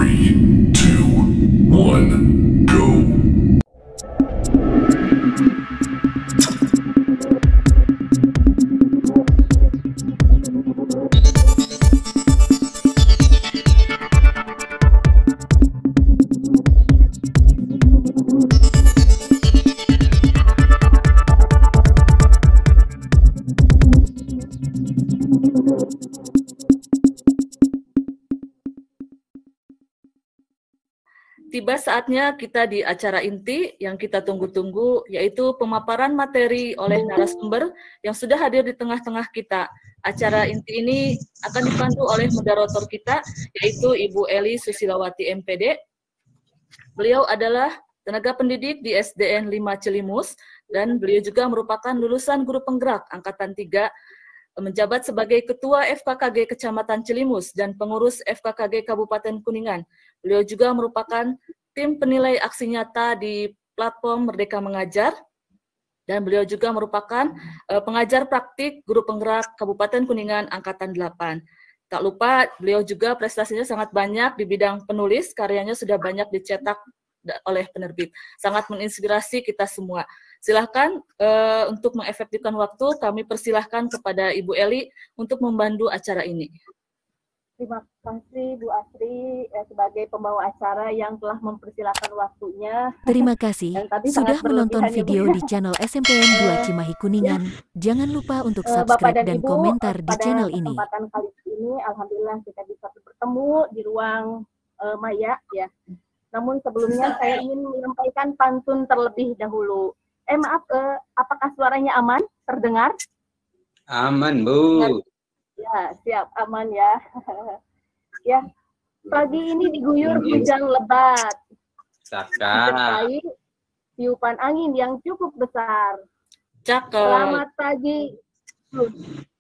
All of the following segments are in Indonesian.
3, 2, 1, go. Tiba saatnya kita di acara inti yang kita tunggu-tunggu, yaitu pemaparan materi oleh narasumber yang sudah hadir di tengah-tengah kita. Acara inti ini akan dipandu oleh moderator kita, yaitu Ibu Eli Susilawati MPD. Beliau adalah tenaga pendidik di SDN 5 Cilimus, dan beliau juga merupakan lulusan guru penggerak Angkatan 3, menjabat sebagai Ketua FKKG Kecamatan Cilimus dan pengurus FKKG Kabupaten Kuningan. Beliau juga merupakan tim penilai aksi nyata di platform Merdeka Mengajar, dan beliau juga merupakan pengajar praktik guru penggerak Kabupaten Kuningan Angkatan 8. Tak lupa, beliau juga prestasinya sangat banyak di bidang penulis, karyanya sudah banyak dicetak oleh penerbit. Sangat menginspirasi kita semua. Silahkan untuk mengefektifkan waktu, kami persilahkan kepada Ibu Eli untuk membantu acara ini. Terima kasih Bu Asri sebagai pembawa acara yang telah mempersilahkan waktunya. Terima kasih sudah menonton video di channel SMPN 2 Cimahi Kuningan. Jangan lupa untuk subscribe dan Ibu, komentar di channel ini. Pada kesempatan kali ini, alhamdulillah kita bisa bertemu di ruang maya ya. Namun sebelumnya saya ingin menyampaikan pantun terlebih dahulu. Maaf, apakah suaranya aman? Terdengar? Aman, Bu. Ya, siap, aman ya. Ya, pagi ini diguyur hujan lebat. Disertai tiupan angin yang cukup besar. Cakep.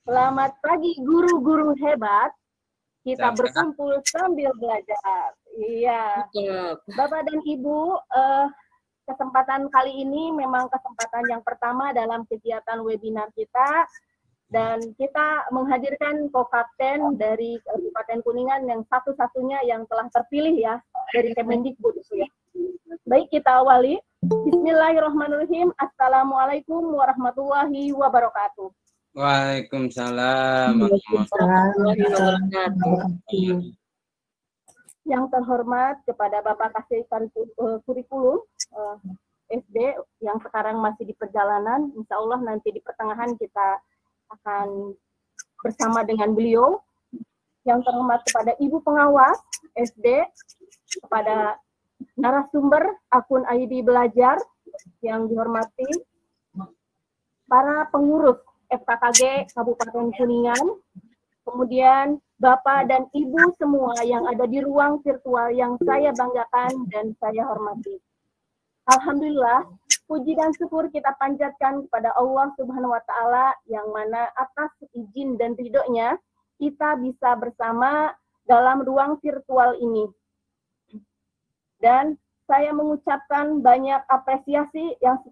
Selamat pagi guru-guru hebat. Kita berkumpul sambil belajar. Iya. Bapak dan Ibu, kesempatan kali ini memang kesempatan yang pertama dalam kegiatan webinar kita. Dan kita menghadirkan co-kapten dari Kabupaten Kuningan yang satu-satunya yang telah terpilih ya dari Kemendikbud ya. Baik, kita awali. Bismillahirrahmanirrahim. Assalamualaikum warahmatullahi wabarakatuh. Waalaikumsalam warahmatullahi wabarakatuh. Yang terhormat kepada Bapak Kasih Kurikulum SD yang sekarang masih di perjalanan, insya Allah nanti di pertengahan kita akan bersama dengan beliau. Yang terhormat kepada Ibu Pengawas SD, kepada narasumber akun ID Belajar yang dihormati, para pengurus FKKG Kabupaten Kuningan, kemudian Bapak dan Ibu semua yang ada di ruang virtual yang saya banggakan dan saya hormati. Alhamdulillah, puji dan syukur kita panjatkan kepada Allah Subhanahu wa Ta'ala yang mana atas izin dan ridhonya kita bisa bersama dalam ruang virtual ini. Dan saya mengucapkan banyak apresiasi yang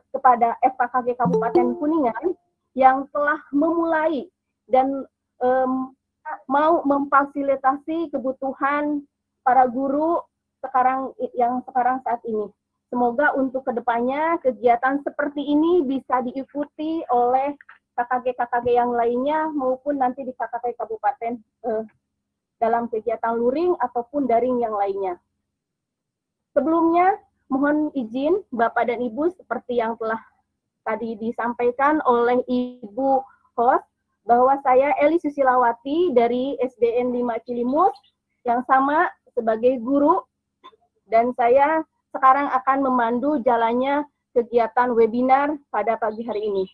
kepada FKKG Kabupaten Kuningan yang telah memulai dan mau memfasilitasi kebutuhan para guru sekarang saat ini. Semoga untuk kedepannya kegiatan seperti ini bisa diikuti oleh KKG-KKG yang lainnya maupun nanti di KKG Kabupaten dalam kegiatan luring ataupun daring yang lainnya. Sebelumnya mohon izin Bapak dan Ibu seperti yang telah tadi disampaikan oleh Ibu host bahwa saya Eli Susilawati dari SDN 5 Cilimus yang sama sebagai guru dan saya sekarang akan memandu jalannya kegiatan webinar pada pagi hari ini.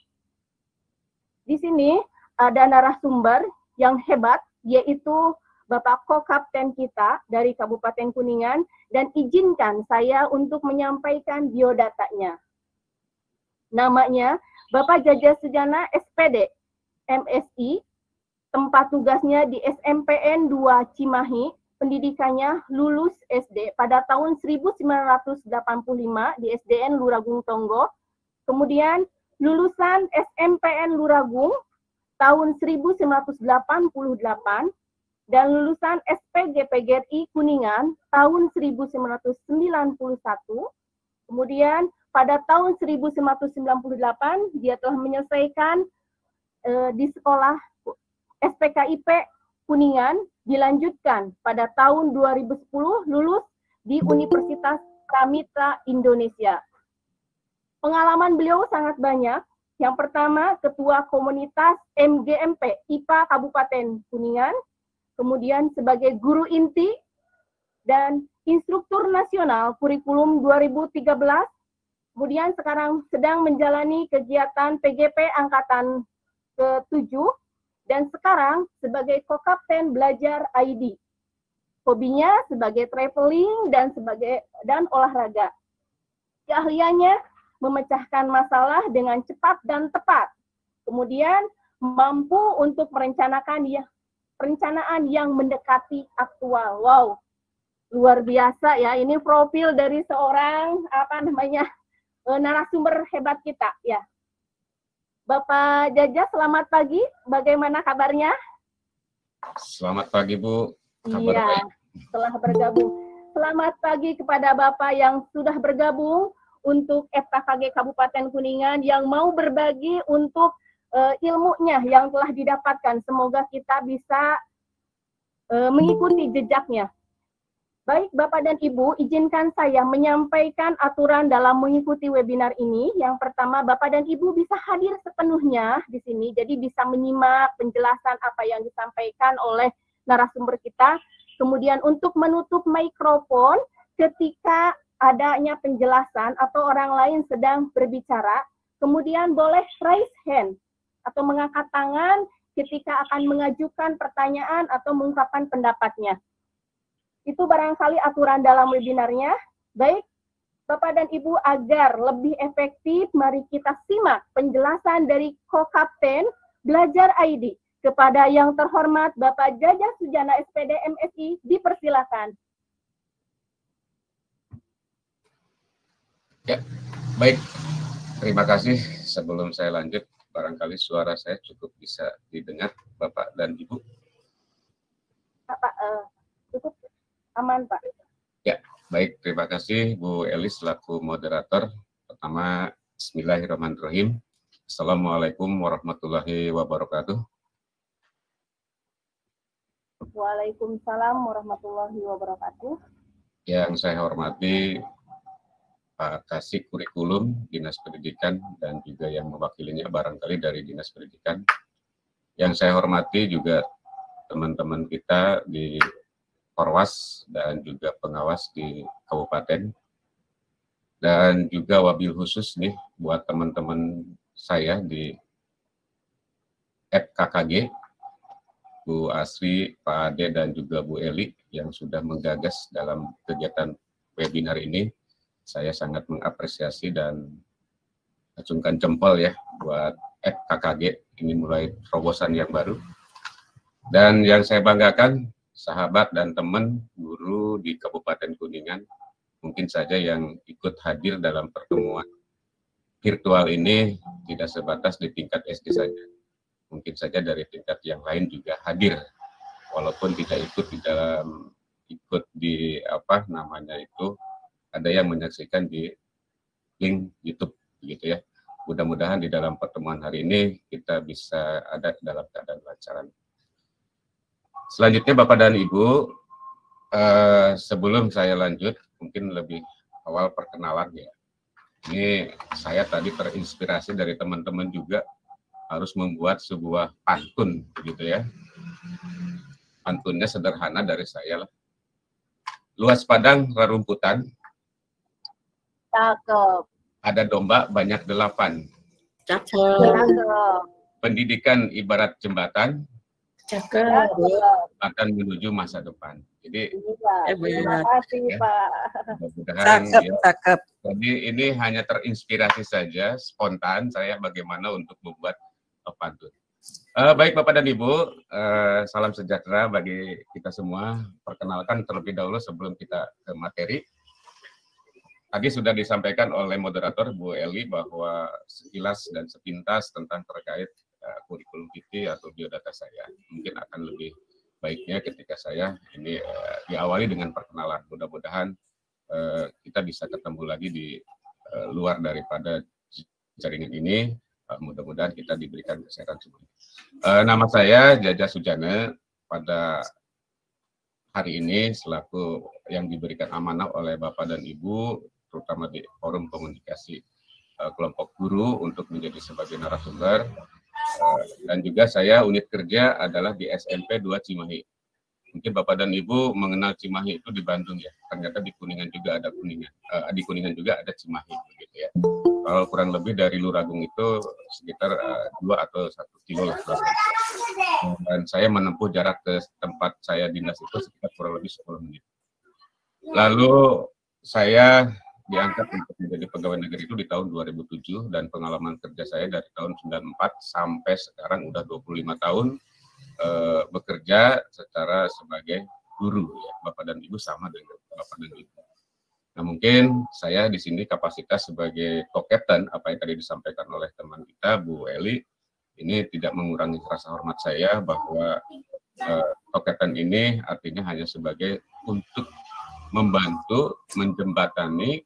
Di sini ada narasumber yang hebat, yaitu Bapak Co-Kapten kita dari Kabupaten Kuningan, dan izinkan saya untuk menyampaikan biodatanya. Namanya Bapak Jaja Sujana SPD, MSI, tempat tugasnya di SMPN 2 Cimahi, pendidikannya lulus SD pada tahun 1985 di SDN Luragung Tonggo, kemudian lulusan SMPN Luragung tahun 1988, dan lulusan SPG PGRI Kuningan tahun 1991. Kemudian pada tahun 1998 dia telah menyelesaikan di sekolah SPKIP Kuningan, dilanjutkan pada tahun 2010 lulus di Universitas Pramitra Indonesia. Pengalaman beliau sangat banyak. Yang pertama, Ketua Komunitas MGMP IPA Kabupaten Kuningan, kemudian sebagai guru inti dan instruktur nasional kurikulum 2013, kemudian sekarang sedang menjalani kegiatan PGP Angkatan ke-7, dan sekarang sebagai Kokapten Belajar ID. Hobinya sebagai traveling dan olahraga. Keahliannya memecahkan masalah dengan cepat dan tepat. Kemudian mampu untuk merencanakan perencanaan yang mendekati aktual. Wow, luar biasa ya. Ini profil dari seorang narasumber hebat kita ya. Bapak Jaja, selamat pagi. Bagaimana kabarnya? Selamat pagi, Bu. Kabar iya, baik. Telah bergabung. Selamat pagi kepada Bapak yang sudah bergabung untuk FKKG Kabupaten Kuningan yang mau berbagi untuk ilmunya yang telah didapatkan. Semoga kita bisa mengikuti jejaknya. Baik, Bapak dan Ibu, izinkan saya menyampaikan aturan dalam mengikuti webinar ini. Yang pertama, Bapak dan Ibu bisa hadir sepenuhnya di sini, jadi bisa menyimak penjelasan apa yang disampaikan oleh narasumber kita. Kemudian untuk menutup mikrofon ketika adanya penjelasan atau orang lain sedang berbicara, kemudian boleh raise hand atau mengangkat tangan ketika akan mengajukan pertanyaan atau mengungkapkan pendapatnya. Itu barangkali aturan dalam webinarnya. Baik, Bapak dan Ibu, agar lebih efektif, mari kita simak penjelasan dari Kokapten Belajar ID. Kepada yang terhormat Bapak Jaja Sujana SPD MSI, dipersilakan. Ya, baik. Terima kasih. Sebelum saya lanjut, barangkali suara saya cukup bisa didengar, Bapak dan Ibu. Bapak, cukup aman, Pak. Ya, baik. Terima kasih, Bu Elis selaku moderator. Pertama, Bismillahirrahmanirrahim. Assalamualaikum warahmatullahi wabarakatuh. Waalaikumsalam warahmatullahi wabarakatuh. Yang saya hormati Pak Kasih Kurikulum Dinas Pendidikan dan juga yang mewakilinya barangkali dari Dinas Pendidikan. Yang saya hormati juga teman-teman kita di Korwas dan juga pengawas di kabupaten. Dan juga wabil khusus nih buat teman-teman saya di FKKG, Bu Asri, Pak Ade, dan juga Bu Eli yang sudah menggagas dalam kegiatan webinar ini. Saya sangat mengapresiasi dan acungkan jempol ya buat FKKG, ini mulai terobosan yang baru. Dan yang saya banggakan, sahabat dan teman guru di Kabupaten Kuningan, mungkin saja yang ikut hadir dalam pertemuan virtual ini tidak sebatas di tingkat SD saja. Mungkin saja dari tingkat yang lain juga hadir, walaupun tidak ikut di ada yang menyaksikan di link YouTube gitu ya. Mudah-mudahan di dalam pertemuan hari ini kita bisa ada dalam keadaan lancaran. Selanjutnya Bapak dan Ibu, sebelum saya lanjut, mungkin lebih awal perkenalan ya. Ini saya tadi terinspirasi dari teman-teman juga harus membuat sebuah pantun, gitu ya. Pantunnya sederhana dari saya lah. Luas padang rerumputan. Cakep. Ada domba banyak 8. Cakep. Pendidikan ibarat jembatan. Cakep. Akan menuju masa depan. Jadi terima kasih ya, Pak. mudah-mudahan Cakep. Jadi ini hanya terinspirasi saja, spontan saya bagaimana untuk membuat pantun. Baik Bapak dan Ibu, salam sejahtera bagi kita semua. Perkenalkan terlebih dahulu sebelum kita ke materi. Tadi sudah disampaikan oleh moderator Bu Eli bahwa sekilas dan sepintas tentang terkait kurikulum vitae atau biodata saya. Mungkin akan lebih baiknya ketika saya ini diawali dengan perkenalan. Mudah-mudahan kita bisa ketemu lagi di luar daripada jaringan ini. Mudah-mudahan kita diberikan kesehatan semuanya. Nama saya Jaja Sujana. Pada hari ini selaku yang diberikan amanah oleh Bapak dan Ibu, terutama di forum komunikasi kelompok guru untuk menjadi sebagai narasumber. Dan juga saya unit kerja adalah di SMP 2 Cimahi. Mungkin Bapak dan Ibu mengenal Cimahi itu di Bandung ya. Ternyata di Kuningan juga ada Kuningan. Di Kuningan juga ada Cimahi begitu ya. Kalau kurang lebih dari Luragung itu sekitar 2 atau 1 kilo lah. Dan saya menempuh jarak ke tempat saya dinas itu sekitar kurang lebih 10 menit. Lalu saya diangkat untuk menjadi pegawai negeri itu di tahun 2007 dan pengalaman kerja saya dari tahun 94 sampai sekarang udah 25 tahun bekerja secara sebagai guru ya. Bapak dan Ibu sama dengan Bapak dan Ibu. Nah, mungkin saya di sini kapasitas sebagai co-captain, apa yang tadi disampaikan oleh teman kita Bu Eli, ini tidak mengurangi rasa hormat saya bahwa co-captain ini artinya hanya sebagai untuk membantu menjembatani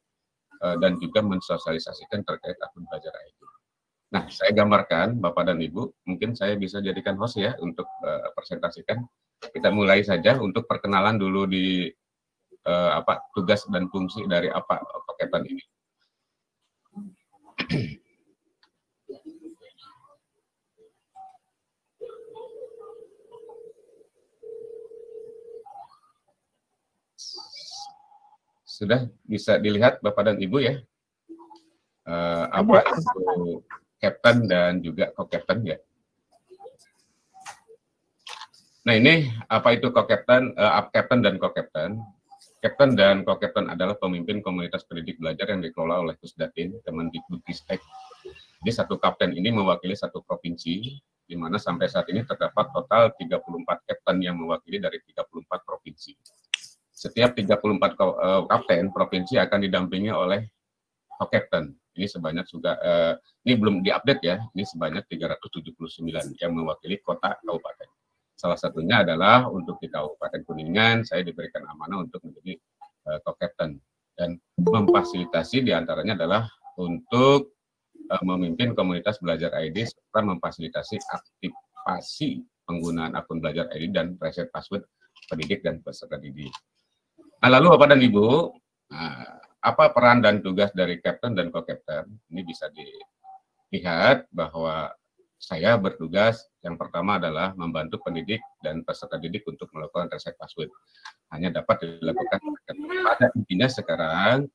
dan juga mensosialisasikan terkait akun belajar ID. Nah, saya gambarkan Bapak dan Ibu, mungkin saya bisa jadikan host ya untuk presentasikan. Kita mulai saja untuk perkenalan dulu di tugas dan fungsi dari apa paketan ini. Sudah bisa dilihat Bapak dan Ibu ya? Apa itu Captain dan juga co-captain ya? Nah ini apa itu co-captain, captain dan co-captain? Captain dan co-captain adalah pemimpin komunitas pendidik belajar yang dikelola oleh Pusdatin, Kemendikbudristek. Jadi satu kapten ini mewakili satu provinsi, di mana sampai saat ini terdapat total 34 kapten yang mewakili dari 34 provinsi. Setiap 34 kapten provinsi akan didampingi oleh co-captain. Ini sebanyak juga, ini belum diupdate ya, ini sebanyak 379 yang mewakili kota kabupaten. Salah satunya adalah untuk di Kabupaten Kuningan, saya diberikan amanah untuk menjadi co-captain. Dan memfasilitasi diantaranya adalah untuk memimpin komunitas belajar ID, serta memfasilitasi aktivasi penggunaan akun belajar ID dan reset password pendidik dan peserta didik. Nah, lalu Bapak dan Ibu, apa peran dan tugas dari captain dan co-captain? Ini bisa dilihat bahwa saya bertugas yang pertama adalah membantu pendidik dan peserta didik untuk melakukan reset password. Hanya dapat dilakukan pada intinya sekarang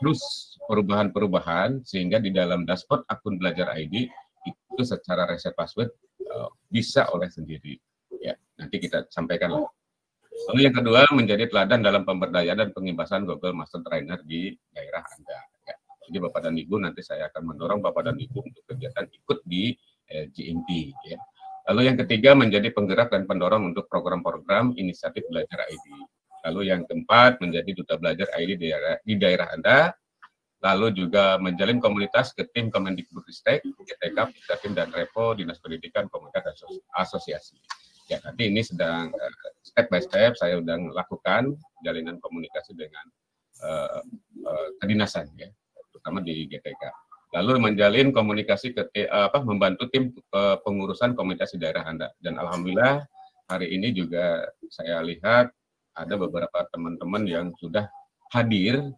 terus perubahan-perubahan sehingga di dalam dashboard akun belajar ID itu secara reset password bisa oleh sendiri. Ya, nanti kita sampaikan lah. Lalu yang kedua menjadi teladan dalam pemberdayaan dan pengibasan Google Master Trainer di daerah Anda. Ya. Jadi Bapak dan Ibu nanti saya akan mendorong Bapak dan Ibu untuk kegiatan ikut di GMP. Ya. Lalu yang ketiga menjadi penggerak dan pendorong untuk program-program inisiatif belajar ID. Lalu yang keempat menjadi duta belajar ID di daerah Anda. Lalu juga menjalin komunitas ke tim Kemendikbudristek, GTK, Pusdatin dan Repo, Dinas Pendidikan, Komunitas Asosiasi. Ya, nanti ini sedang step by step saya sedang lakukan jalinan komunikasi dengan kedinasan ya, terutama di GTK. Lalu menjalin komunikasi membantu tim pengurusan komunitas di daerah Anda. Dan alhamdulillah hari ini juga saya lihat ada beberapa teman-teman yang sudah hadir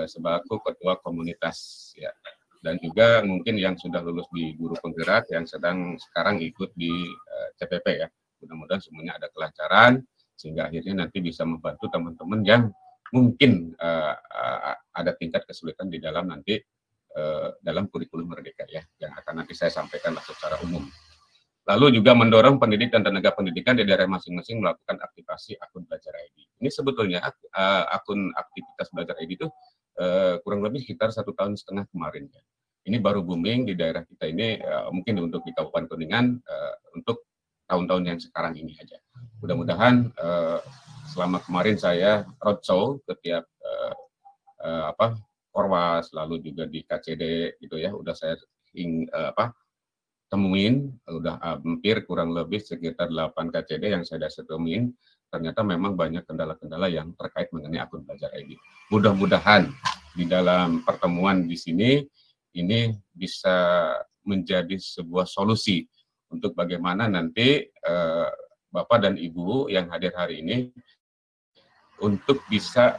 sebagai ketua komunitas ya. Dan juga mungkin yang sudah lulus di guru penggerak yang sekarang ikut di CPP ya. Mudah-mudahan semuanya ada kelancaran sehingga akhirnya nanti bisa membantu teman-teman yang mungkin ada tingkat kesulitan di dalam nanti dalam kurikulum Merdeka ya, yang akan nanti saya sampaikan secara umum. Lalu juga mendorong pendidik dan tenaga pendidikan di daerah masing-masing melakukan aktivasi akun belajar ID. Ini sebetulnya akun aktivitas belajar ID itu kurang lebih sekitar 1,5 tahun kemarin ya. Ini baru booming di daerah kita ini, mungkin untuk di Kabupaten Kuningan untuk tahun-tahun yang sekarang ini aja. Mudah-mudahan selama kemarin saya roadshow ke tiap Korwas, lalu juga di KCD gitu ya, udah saya temuin, udah hampir kurang lebih sekitar 8 KCD yang saya sudah temuin, ternyata memang banyak kendala-kendala yang terkait mengenai akun Belajar ID. Mudah-mudahan di dalam pertemuan di sini ini bisa menjadi sebuah solusi untuk bagaimana nanti Bapak dan Ibu yang hadir hari ini untuk bisa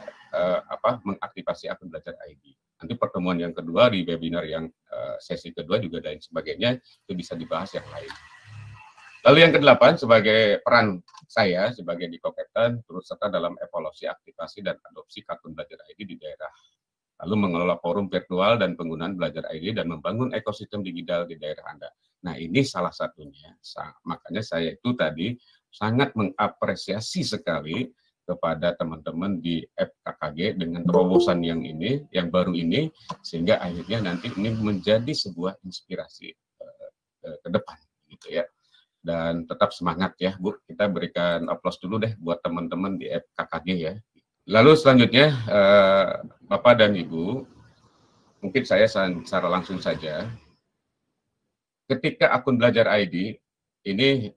mengaktifasi akun Belajar ID. Nanti pertemuan yang kedua di webinar yang sesi kedua juga dan sebagainya itu bisa dibahas yang lain. Lalu yang ke-8 sebagai peran saya sebagai Diko-Captain turut serta dalam evaluasi aktivasi dan adopsi akun Belajar ID di daerah. Lalu mengelola forum virtual dan penggunaan Belajar ID dan membangun ekosistem digital di daerah Anda. Nah, ini salah satunya. Makanya saya itu tadi sangat mengapresiasi sekali kepada teman-teman di FKKG dengan terobosan yang ini, yang baru ini, sehingga akhirnya nanti ini menjadi sebuah inspirasi ke depan, gitu ya. Dan tetap semangat ya, Bu. Kita berikan aplaus dulu deh buat teman-teman di FKKG ya. Lalu selanjutnya, Bapak dan Ibu, mungkin saya secara langsung saja, ketika akun Belajar ID, ini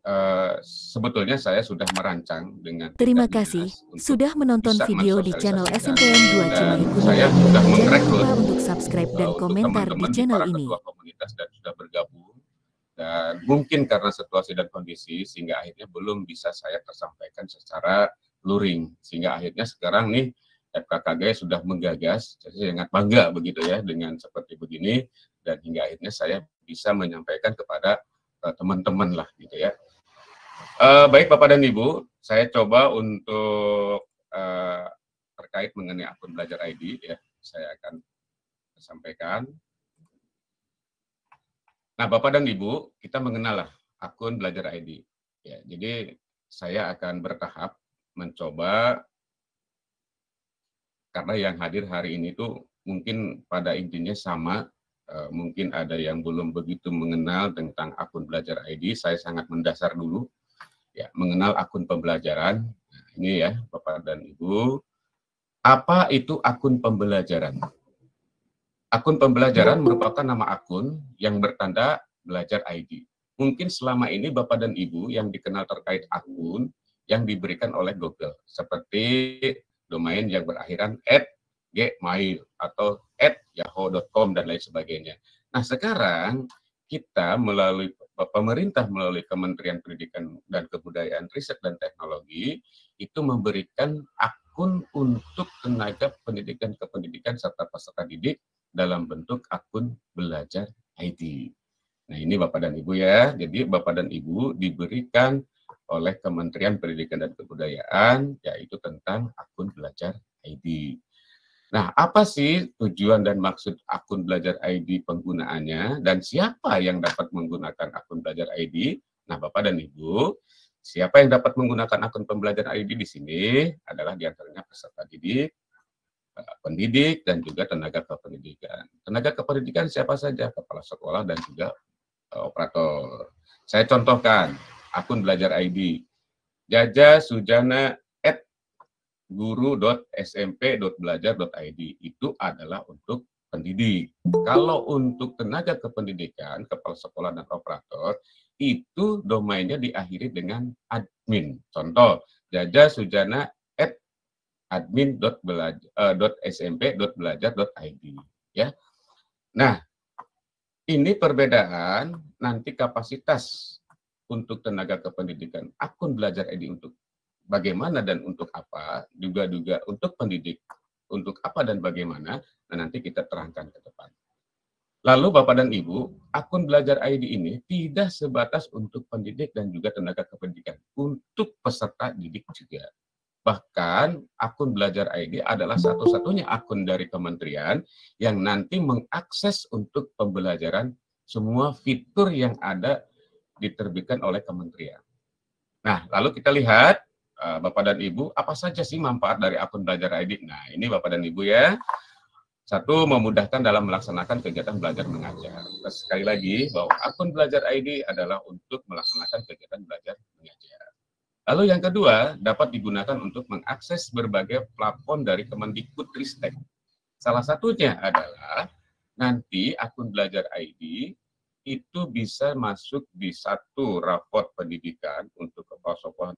sebetulnya saya sudah merancang dengan Terima kasih sudah menonton video di channel SMPN 2 Cimahi Kuningan. Saya sudah Jangan merekrut lupa untuk subscribe dan komentar di channel ini. ketua komunitas dan sudah bergabung. Dan mungkin karena situasi dan kondisi sehingga akhirnya belum bisa saya tersampaikan secara luring. Sehingga akhirnya sekarang nih FKKG sudah menggagas, saya sangat bangga begitu ya dengan seperti begini. Dan hingga akhirnya saya bisa menyampaikan kepada teman-teman lah gitu ya. Baik Bapak dan Ibu, saya coba untuk terkait mengenai akun Belajar ID ya, saya akan sampaikan. Nah Bapak dan Ibu, kita mengenal lah akun Belajar ID. Ya, jadi saya akan bertahap mencoba, karena yang hadir hari ini tuh mungkin pada intinya sama. Mungkin ada yang belum begitu mengenal tentang akun Belajar ID. Saya sangat mendasar dulu, ya, mengenal akun pembelajaran. Nah, ini ya, Bapak dan Ibu, apa itu akun pembelajaran? Akun pembelajaran merupakan nama akun yang bertanda Belajar ID. Mungkin selama ini Bapak dan Ibu yang dikenal terkait akun yang diberikan oleh Google, seperti domain yang berakhiran @gmail atau @yahoo.com dan lain sebagainya. Nah sekarang kita melalui pemerintah melalui Kementerian Pendidikan dan Kebudayaan, Riset dan Teknologi itu memberikan akun untuk tenaga pendidikan kependidikan serta peserta didik dalam bentuk akun Belajar ID. Nah ini Bapak dan Ibu ya, jadi Bapak dan Ibu diberikan oleh Kementerian Pendidikan dan Kebudayaan yaitu tentang akun Belajar ID. Nah, apa sih tujuan dan maksud akun Belajar ID penggunaannya dan siapa yang dapat menggunakan akun Belajar ID? Nah, Bapak dan Ibu, siapa yang dapat menggunakan akun pembelajar ID di sini adalah diantaranya peserta didik, pendidik, dan juga tenaga kependidikan. Tenaga kependidikan siapa saja? Kepala sekolah dan juga operator. Saya contohkan akun Belajar ID. Jaja Sujana guru.smp.belajar.id itu adalah untuk pendidik. Kalau untuk tenaga kependidikan, kepala sekolah dan operator, itu domainnya diakhiri dengan admin. Contoh, Jaja Sujana @admin.smp.belajar.id ya. Nah, ini perbedaan nanti kapasitas untuk tenaga kependidikan akun Belajar ID untuk bagaimana dan untuk apa, juga untuk pendidik, untuk apa dan bagaimana, nah nanti kita terangkan ke depan. Lalu Bapak dan Ibu, akun Belajar ID ini tidak sebatas untuk pendidik dan juga tenaga kependidikan, untuk peserta didik juga. Bahkan akun Belajar ID adalah satu-satunya akun dari kementerian yang nanti mengakses untuk pembelajaran semua fitur yang ada diterbitkan oleh kementerian. Nah, lalu kita lihat Bapak dan Ibu, apa saja sih manfaat dari akun Belajar ID? Nah, ini Bapak dan Ibu ya. Satu, memudahkan dalam melaksanakan kegiatan belajar mengajar. Sekali lagi, bahwa akun Belajar ID adalah untuk melaksanakan kegiatan belajar mengajar. Lalu yang kedua, dapat digunakan untuk mengakses berbagai platform dari Kemendikbudristek. Salah satunya adalah nanti akun Belajar ID itu bisa masuk di satu raport pendidikan untuk kepala sekolah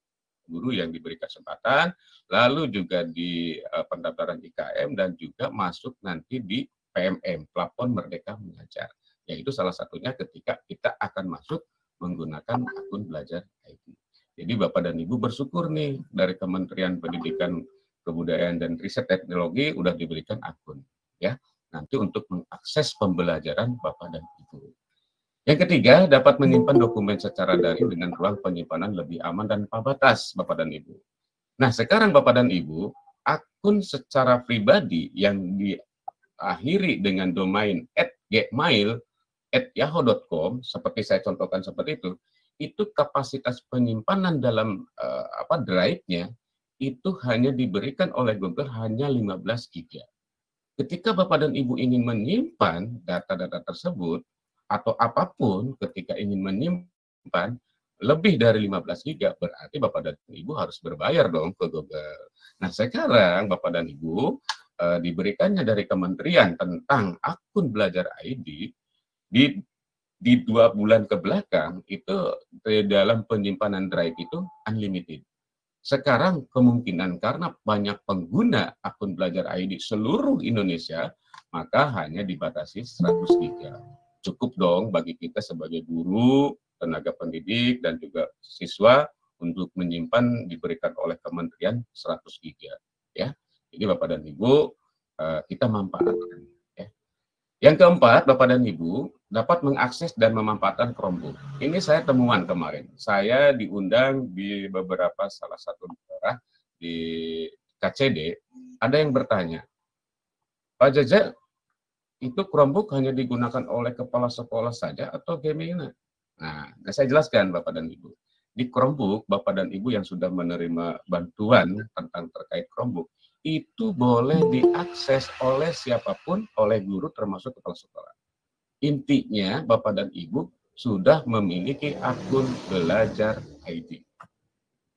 guru yang diberi kesempatan, lalu juga di pendaftaran IKM, dan juga masuk nanti di PMM, Plafon Merdeka Mengajar. Yaitu salah satunya ketika kita akan masuk menggunakan akun belajar ID. Jadi Bapak dan Ibu bersyukur nih dari Kementerian Pendidikan, Kebudayaan dan Riset Teknologi udah diberikan akun, ya. Nanti untuk mengakses pembelajaran Bapak dan Ibu. Yang ketiga, dapat menyimpan dokumen secara daring dengan ruang penyimpanan lebih aman dan tanpa batas, Bapak dan Ibu. Nah, sekarang Bapak dan Ibu, akun secara pribadi yang diakhiri dengan domain @gmail@yahoo.com, seperti saya contohkan seperti itu kapasitas penyimpanan dalam drive-nya itu hanya diberikan oleh Google hanya 15 GB. Ketika Bapak dan Ibu ingin menyimpan data-data tersebut, atau apapun ketika ingin menyimpan lebih dari 15 GB, berarti Bapak dan Ibu harus berbayar dong ke Google. Nah, sekarang Bapak dan Ibu diberikannya dari kementerian tentang akun belajar ID di 2 bulan ke belakang itu dalam penyimpanan drive itu unlimited. Sekarang kemungkinan karena banyak pengguna akun belajar ID seluruh Indonesia, maka hanya dibatasi 100 GB. Cukup dong bagi kita sebagai guru, tenaga pendidik, dan juga siswa untuk menyimpan diberikan oleh kementerian 100 GB. Ya. Jadi Bapak dan Ibu, kita manfaatkan. Ya. Yang keempat, Bapak dan Ibu dapat mengakses dan memanfaatkan Chromebook. Ini saya temuan kemarin. Saya diundang di beberapa salah satu daerah di KCD, ada yang bertanya, Pak Jaja, itu Chromebook hanya digunakan oleh kepala sekolah saja atau gimana? Nah, saya jelaskan Bapak dan Ibu. Di Chromebook, Bapak dan Ibu yang sudah menerima bantuan tentang terkait Chromebook, itu boleh diakses oleh siapapun, oleh guru termasuk kepala sekolah. Intinya, Bapak dan Ibu sudah memiliki akun belajar ID.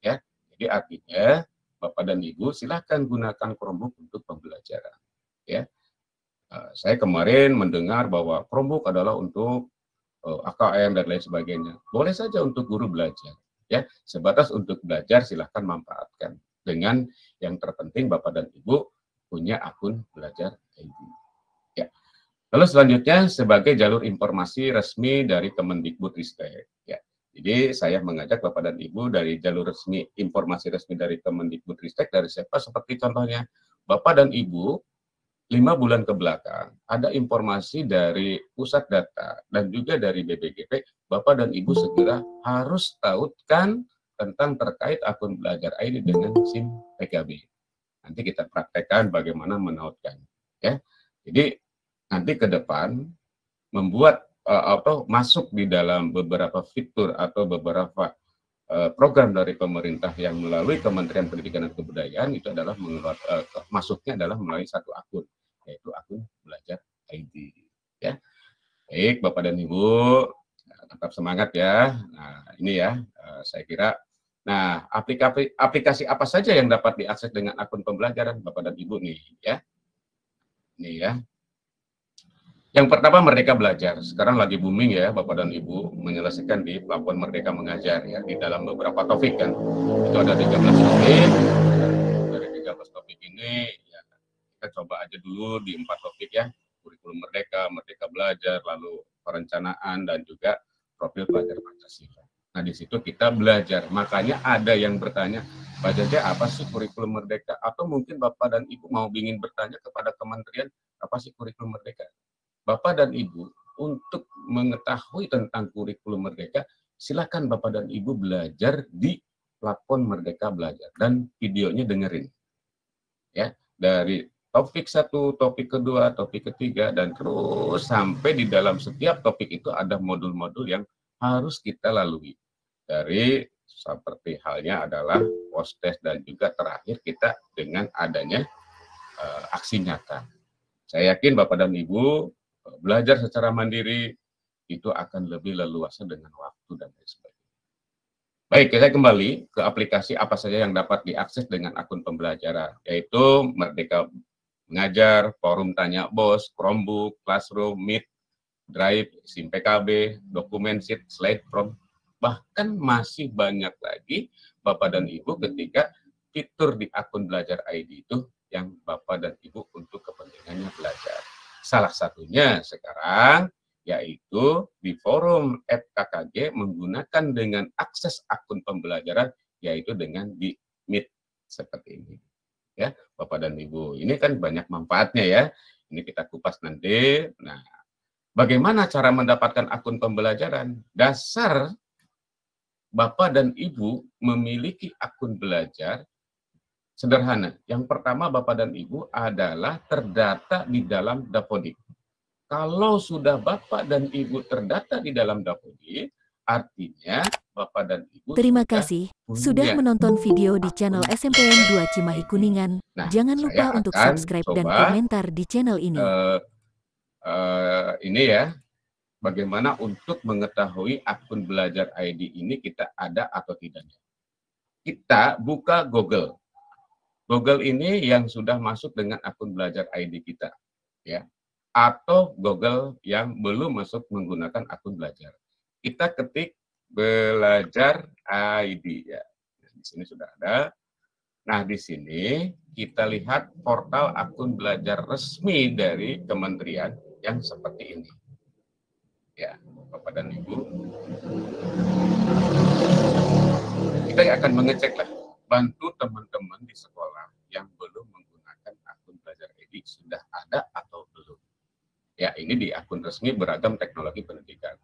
Ya, jadi artinya Bapak dan Ibu silahkan gunakan Chromebook untuk pembelajaran. Ya. Saya kemarin mendengar bahwa Chromebook adalah untuk AKM dan lain sebagainya. Boleh saja untuk guru belajar, ya. Sebatas untuk belajar silahkan manfaatkan. Dengan yang terpenting Bapak dan Ibu punya akun belajar ID. Ya. Lalu selanjutnya sebagai jalur informasi resmi dari Kemendikbudristek. Ya. Jadi saya mengajak Bapak dan Ibu dari jalur resmi informasi resmi dari Kemendikbudristek dari siapa? Seperti contohnya Bapak dan Ibu 5 bulan ke belakang, ada informasi dari pusat data dan juga dari BPGP, Bapak dan Ibu segera harus tautkan tentang terkait akun belajar ID dengan SIM PKB. Nanti kita praktekkan bagaimana menautkan. Ya. Jadi nanti ke depan membuat atau masuk di dalam beberapa fitur atau beberapa program dari pemerintah yang melalui Kementerian Pendidikan dan Kebudayaan itu adalah masuknya adalah melalui satu akun, yaitu akun belajar ID. Ya, baik Bapak dan Ibu, tetap semangat ya. Nah ini ya, saya kira. Nah aplikasi apa saja yang dapat diakses dengan akun pembelajaran Bapak dan Ibu nih ya. Nih ya. Yang pertama Merdeka Belajar. Sekarang lagi booming ya Bapak dan Ibu menyelesaikan di Plafon Merdeka Mengajar ya di dalam beberapa topik kan. Itu ada 13 topik. Dari 13 topik ini ya kita coba aja dulu di 4 topik ya. Kurikulum Merdeka, Merdeka Belajar, lalu perencanaan dan juga profil pelajar Pancasila. Nah di situ kita belajar. Makanya ada yang bertanya, Pak Jaja apa sih kurikulum Merdeka? Atau mungkin Bapak dan Ibu mau ingin bertanya kepada kementerian apa sih kurikulum Merdeka? Bapak dan Ibu, untuk mengetahui tentang kurikulum Merdeka, silakan Bapak dan Ibu belajar di Plafon Merdeka Belajar dan videonya dengerin. Ya, dari topik 1, topik kedua, topik ketiga, dan terus sampai di dalam setiap topik itu ada modul-modul yang harus kita lalui. Dari seperti halnya adalah post-test dan juga terakhir kita dengan adanya aksi nyata. Saya yakin Bapak dan Ibu belajar secara mandiri itu akan lebih leluasa dengan waktu dan lain sebagainya. Baik, saya kembali ke aplikasi apa saja yang dapat diakses dengan akun pembelajaran, yaitu Merdeka Mengajar, Forum Tanya Bos, Chromebook, Classroom, Meet, Drive, SIM PKB, dokumen sheet, slide from, bahkan masih banyak lagi Bapak dan Ibu ketika fitur di akun Belajar ID itu yang Bapak dan Ibu untuk kepentingannya belajar. Salah satunya sekarang yaitu di forum FKKG menggunakan dengan akses akun pembelajaran, yaitu dengan di Meet seperti ini. Ya, Bapak dan Ibu, ini kan banyak manfaatnya ya. Ini kita kupas nanti. Nah, bagaimana cara mendapatkan akun pembelajaran? Dasar Bapak dan Ibu memiliki akun belajar sederhana. Yang pertama Bapak dan Ibu adalah terdata di dalam Dapodik. Kalau sudah Bapak dan Ibu terdata di dalam Dapodik, artinya Bapak dan Ibu Terima kasih sudah menonton video di channel SMPN 2 Cimahi Kuningan. Nah, Jangan lupa untuk subscribe dan komentar di channel ini. Ini ya, bagaimana untuk mengetahui akun Belajar ID ini kita ada atau tidaknya. Kita buka Google. Google ini yang sudah masuk dengan akun Belajar ID kita, ya. Atau Google yang belum masuk menggunakan akun belajar. Kita ketik Belajar ID ya. Di sini sudah ada. Nah, di sini kita lihat portal akun belajar resmi dari kementerian yang seperti ini. Ya, Bapak dan Ibu. Kita akan mengecek lah, bantu teman-teman di sekolah yang belum menggunakan akun Belajar ID sudah ada atau belum. Ya, ini di akun resmi Beragam Teknologi Pendidikan.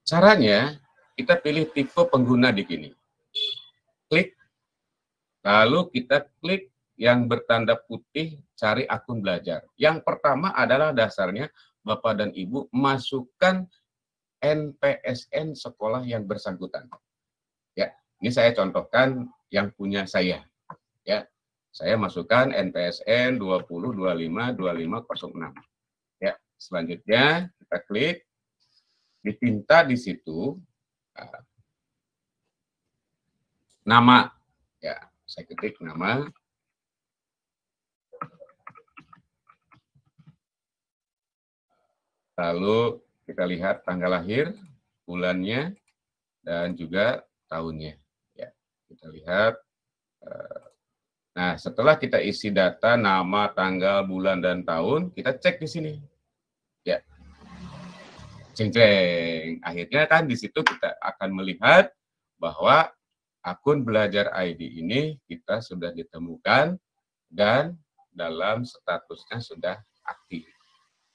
Caranya, kita pilih tipe pengguna di sini. Klik, lalu kita klik yang bertanda putih, cari akun belajar. Yang pertama adalah dasarnya, Bapak dan Ibu masukkan NPSN sekolah yang bersangkutan. Ya, ini saya contohkan yang punya saya. Ya, saya masukkan NPSN 20252506. Ya, selanjutnya kita klik, dipinta di situ nama, ya saya ketik nama, lalu kita lihat tanggal lahir, bulannya, dan juga tahunnya. Ya, kita lihat. Nah, setelah kita isi data nama, tanggal, bulan, dan tahun, kita cek di sini. Ya, ceng-ceng. Akhirnya kan di situ kita akan melihat bahwa akun Belajar ID ini kita sudah ditemukan dan dalam statusnya sudah aktif.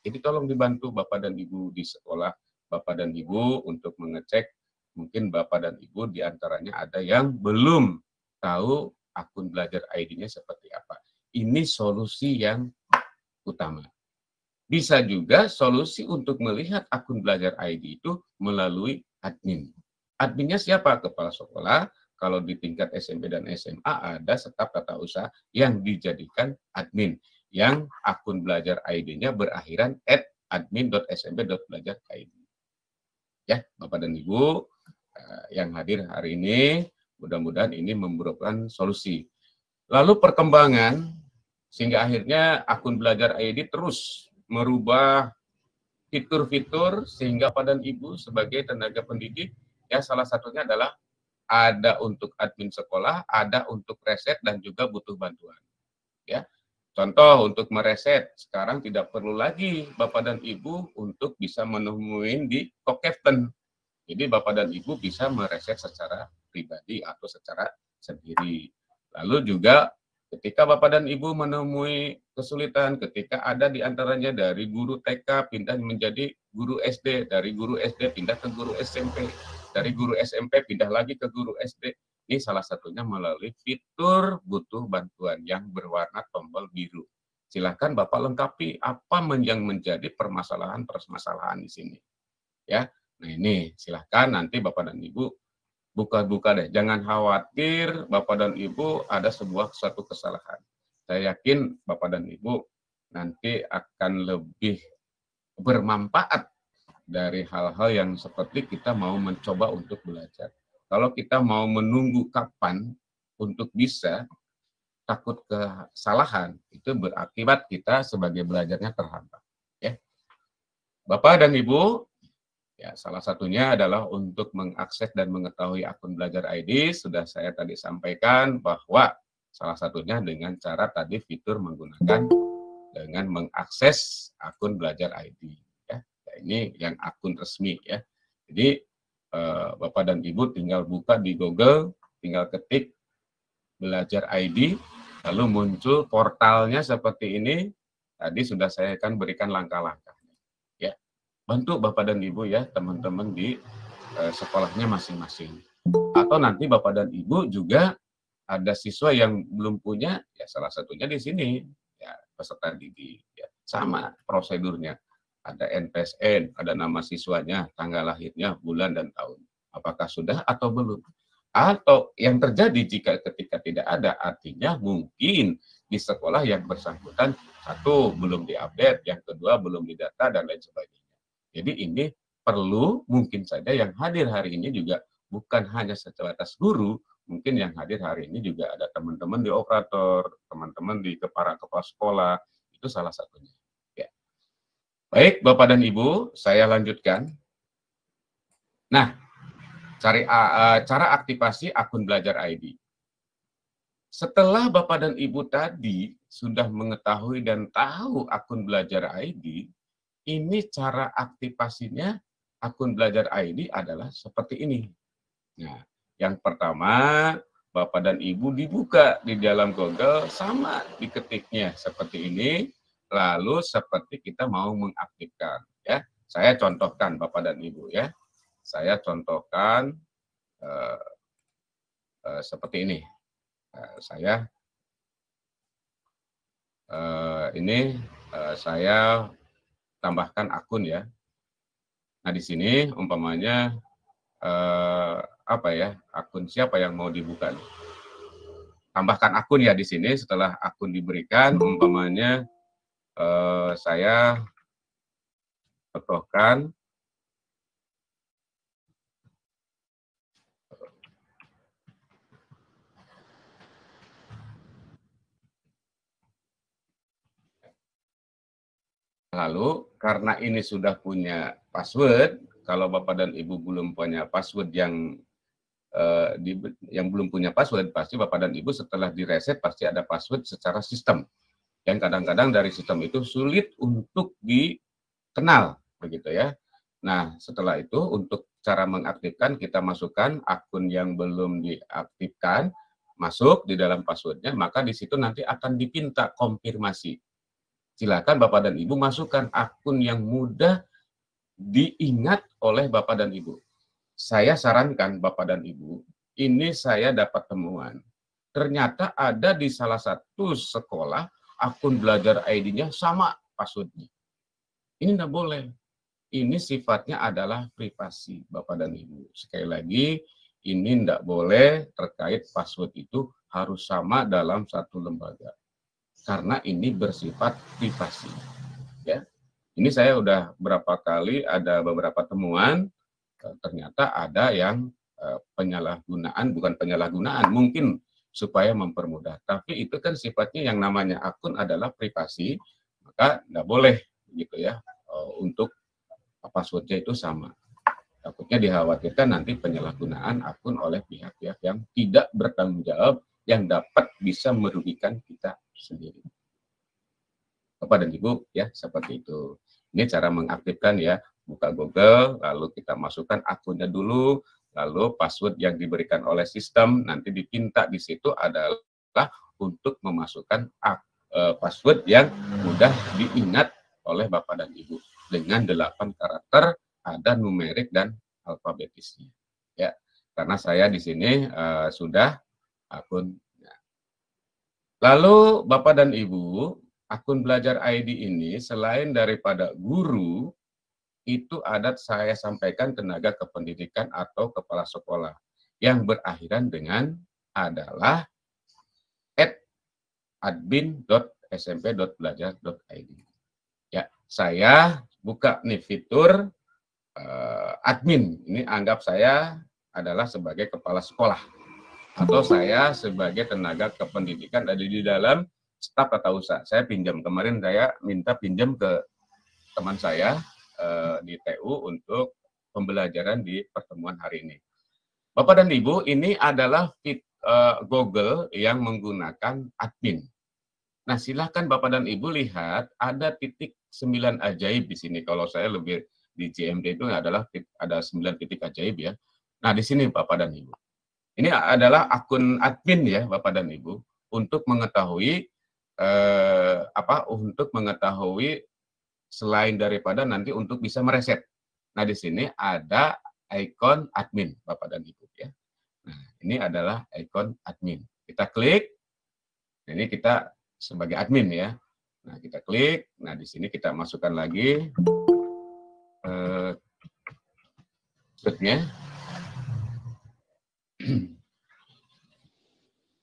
Jadi tolong dibantu Bapak dan Ibu di sekolah, Bapak dan Ibu untuk mengecek, mungkin Bapak dan Ibu diantaranya ada yang belum tahu akun Belajar ID-nya seperti apa. Ini solusi yang utama. Bisa juga solusi untuk melihat akun Belajar ID itu melalui admin. Adminnya siapa? Kepala sekolah. Kalau di tingkat SMP dan SMA ada staf tata usaha yang dijadikan admin, yang akun Belajar ID-nya berakhiran @admin.smp.belajar.id. Ya, Bapak dan Ibu yang hadir hari ini, mudah-mudahan ini memberikan solusi. Lalu perkembangan, sehingga akhirnya akun Belajar ID terus merubah fitur-fitur, sehingga Bapak dan Ibu sebagai tenaga pendidik, ya salah satunya adalah ada untuk admin sekolah, ada untuk reset, dan juga butuh bantuan. Ya, contoh untuk mereset, sekarang tidak perlu lagi Bapak dan Ibu untuk bisa menemuin di Kokeften. Jadi Bapak dan Ibu bisa mereset secara pribadi atau secara sendiri. Lalu juga ketika Bapak dan Ibu menemui kesulitan, ketika ada di antaranya dari guru TK pindah menjadi guru SD, dari guru SD pindah ke guru SMP, dari guru SMP pindah lagi ke guru SD, ini salah satunya melalui fitur butuh bantuan yang berwarna tombol biru. Silakan Bapak lengkapi apa yang menjadi permasalahan di sini. Ya. Nah ini silahkan nanti Bapak dan Ibu buka-buka deh. Jangan khawatir Bapak dan Ibu ada suatu kesalahan. Saya yakin Bapak dan Ibu nanti akan lebih bermanfaat dari hal-hal yang seperti kita mau mencoba untuk belajar. Kalau kita mau menunggu kapan untuk bisa takut kesalahan, itu berakibat kita sebagai belajarnya terhambat. Ya. Bapak dan Ibu, ya salah satunya adalah untuk mengakses dan mengetahui akun Belajar ID. Sudah saya tadi sampaikan bahwa salah satunya dengan cara tadi fitur menggunakan dengan mengakses akun Belajar ID. Ya, ini yang akun resmi ya. Jadi Bapak dan Ibu tinggal buka di Google, tinggal ketik Belajar ID, lalu muncul portalnya seperti ini. Tadi sudah saya akan berikan langkah-langkahnya. Ya, bantu Bapak dan Ibu ya, teman-teman di sekolahnya masing-masing. Atau nanti Bapak dan Ibu juga ada siswa yang belum punya, ya salah satunya di sini, ya peserta didik. Ya, sama prosedurnya. Ada NPSN, ada nama siswanya, tanggal lahirnya, bulan dan tahun. Apakah sudah atau belum? Atau yang terjadi jika ketika tidak ada, artinya mungkin di sekolah yang bersangkutan, satu, belum diupdate, yang kedua, belum didata, dan lain sebagainya. Jadi ini perlu, mungkin saja yang hadir hari ini juga bukan hanya sebatas guru, mungkin yang hadir hari ini juga ada teman-teman di operator, teman-teman di kepala sekolah, itu salah satunya. Ya. Baik, Bapak dan Ibu, saya lanjutkan. Nah, cara aktivasi akun Belajar ID. Setelah Bapak dan Ibu tadi sudah mengetahui dan tahu akun Belajar ID, ini cara aktivasinya akun Belajar ID adalah seperti ini. Nah, yang pertama, Bapak dan Ibu dibuka di dalam Google, sama diketiknya seperti ini, lalu seperti kita mau mengaktifkan. Ya, saya contohkan Bapak dan Ibu ya. Saya contohkan seperti ini. Saya tambahkan akun ya. Nah di sini umpamanya akun siapa yang mau dibuka? Tambahkan akun ya di sini. Setelah akun diberikan, umpamanya saya contohkan. Lalu, karena ini sudah punya password, kalau Bapak dan Ibu belum punya password yang belum punya password, pasti Bapak dan Ibu setelah direset pasti ada password secara sistem. Yang kadang-kadang dari sistem itu sulit untuk dikenal, begitu ya. Nah, setelah itu untuk cara mengaktifkan, kita masukkan akun yang belum diaktifkan, masuk di dalam passwordnya, maka di situ nanti akan dipinta konfirmasi. Silakan Bapak dan Ibu masukkan akun yang mudah diingat oleh Bapak dan Ibu. Saya sarankan Bapak dan Ibu, ini saya dapat temuan. Ternyata ada di salah satu sekolah akun Belajar ID-nya sama passwordnya. Ini tidak boleh. Ini sifatnya adalah privasi Bapak dan Ibu. Sekali lagi, ini tidak boleh terkait password itu harus sama dalam satu lembaga. Karena ini bersifat privasi. Ya. Ini saya udah berapa kali ada beberapa temuan, ternyata ada yang penyalahgunaan, bukan penyalahgunaan, mungkin supaya mempermudah. Tapi itu kan sifatnya yang namanya akun adalah privasi, maka nggak boleh gitu ya untuk passwordnya itu sama. Takutnya dikhawatirkan nanti penyalahgunaan akun oleh pihak-pihak yang tidak bertanggung jawab, yang dapat bisa merugikan kita sendiri. Bapak dan Ibu ya seperti itu. Ini cara mengaktifkan ya, buka Google, lalu kita masukkan akunnya dulu, lalu password yang diberikan oleh sistem nanti dipinta di situ adalah untuk memasukkan password yang mudah diingat oleh Bapak dan Ibu dengan 8 karakter, ada numerik dan alfabetisnya. Ya, karena saya di sini sudah akun. Lalu Bapak dan Ibu, akun Belajar ID ini selain daripada guru, itu ada saya sampaikan tenaga kependidikan atau kepala sekolah yang berakhiran dengan adalah @admin.smp.belajar.id. Ya, saya buka nih fitur admin. Ini anggap saya adalah sebagai kepala sekolah atau saya sebagai tenaga kependidikan ada di dalam staf tata usaha. Saya pinjam, kemarin saya minta pinjam ke teman saya, di TU untuk pembelajaran di pertemuan hari ini. Bapak dan Ibu, ini adalah Google yang menggunakan admin. Nah, silakan Bapak dan Ibu lihat ada titik 9 ajaib di sini. Kalau saya lebih di GMD itu adalah ada 9 titik ajaib ya. Nah, di sini Bapak dan Ibu. Ini adalah akun admin ya Bapak dan Ibu untuk mengetahui untuk mengetahui selain daripada nanti untuk bisa mereset. Nah, di sini ada ikon admin Bapak dan Ibu ya. Nah, ini adalah ikon admin. Kita klik. Ini kita sebagai admin ya. Nah, kita klik. Nah, di sini kita masukkan lagi password-nya.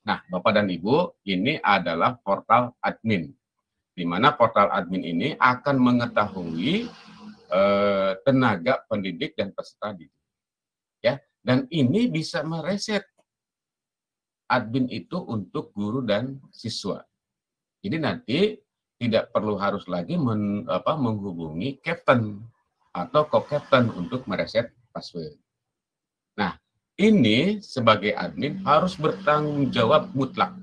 Nah, Bapak dan Ibu, ini adalah portal admin. Di mana portal admin ini akan mengetahui tenaga pendidik dan peserta didik. Ya, dan ini bisa mereset admin itu untuk guru dan siswa. Jadi nanti tidak perlu harus lagi menghubungi captain atau co-captain untuk mereset password. Nah, ini sebagai admin harus bertanggung jawab mutlak.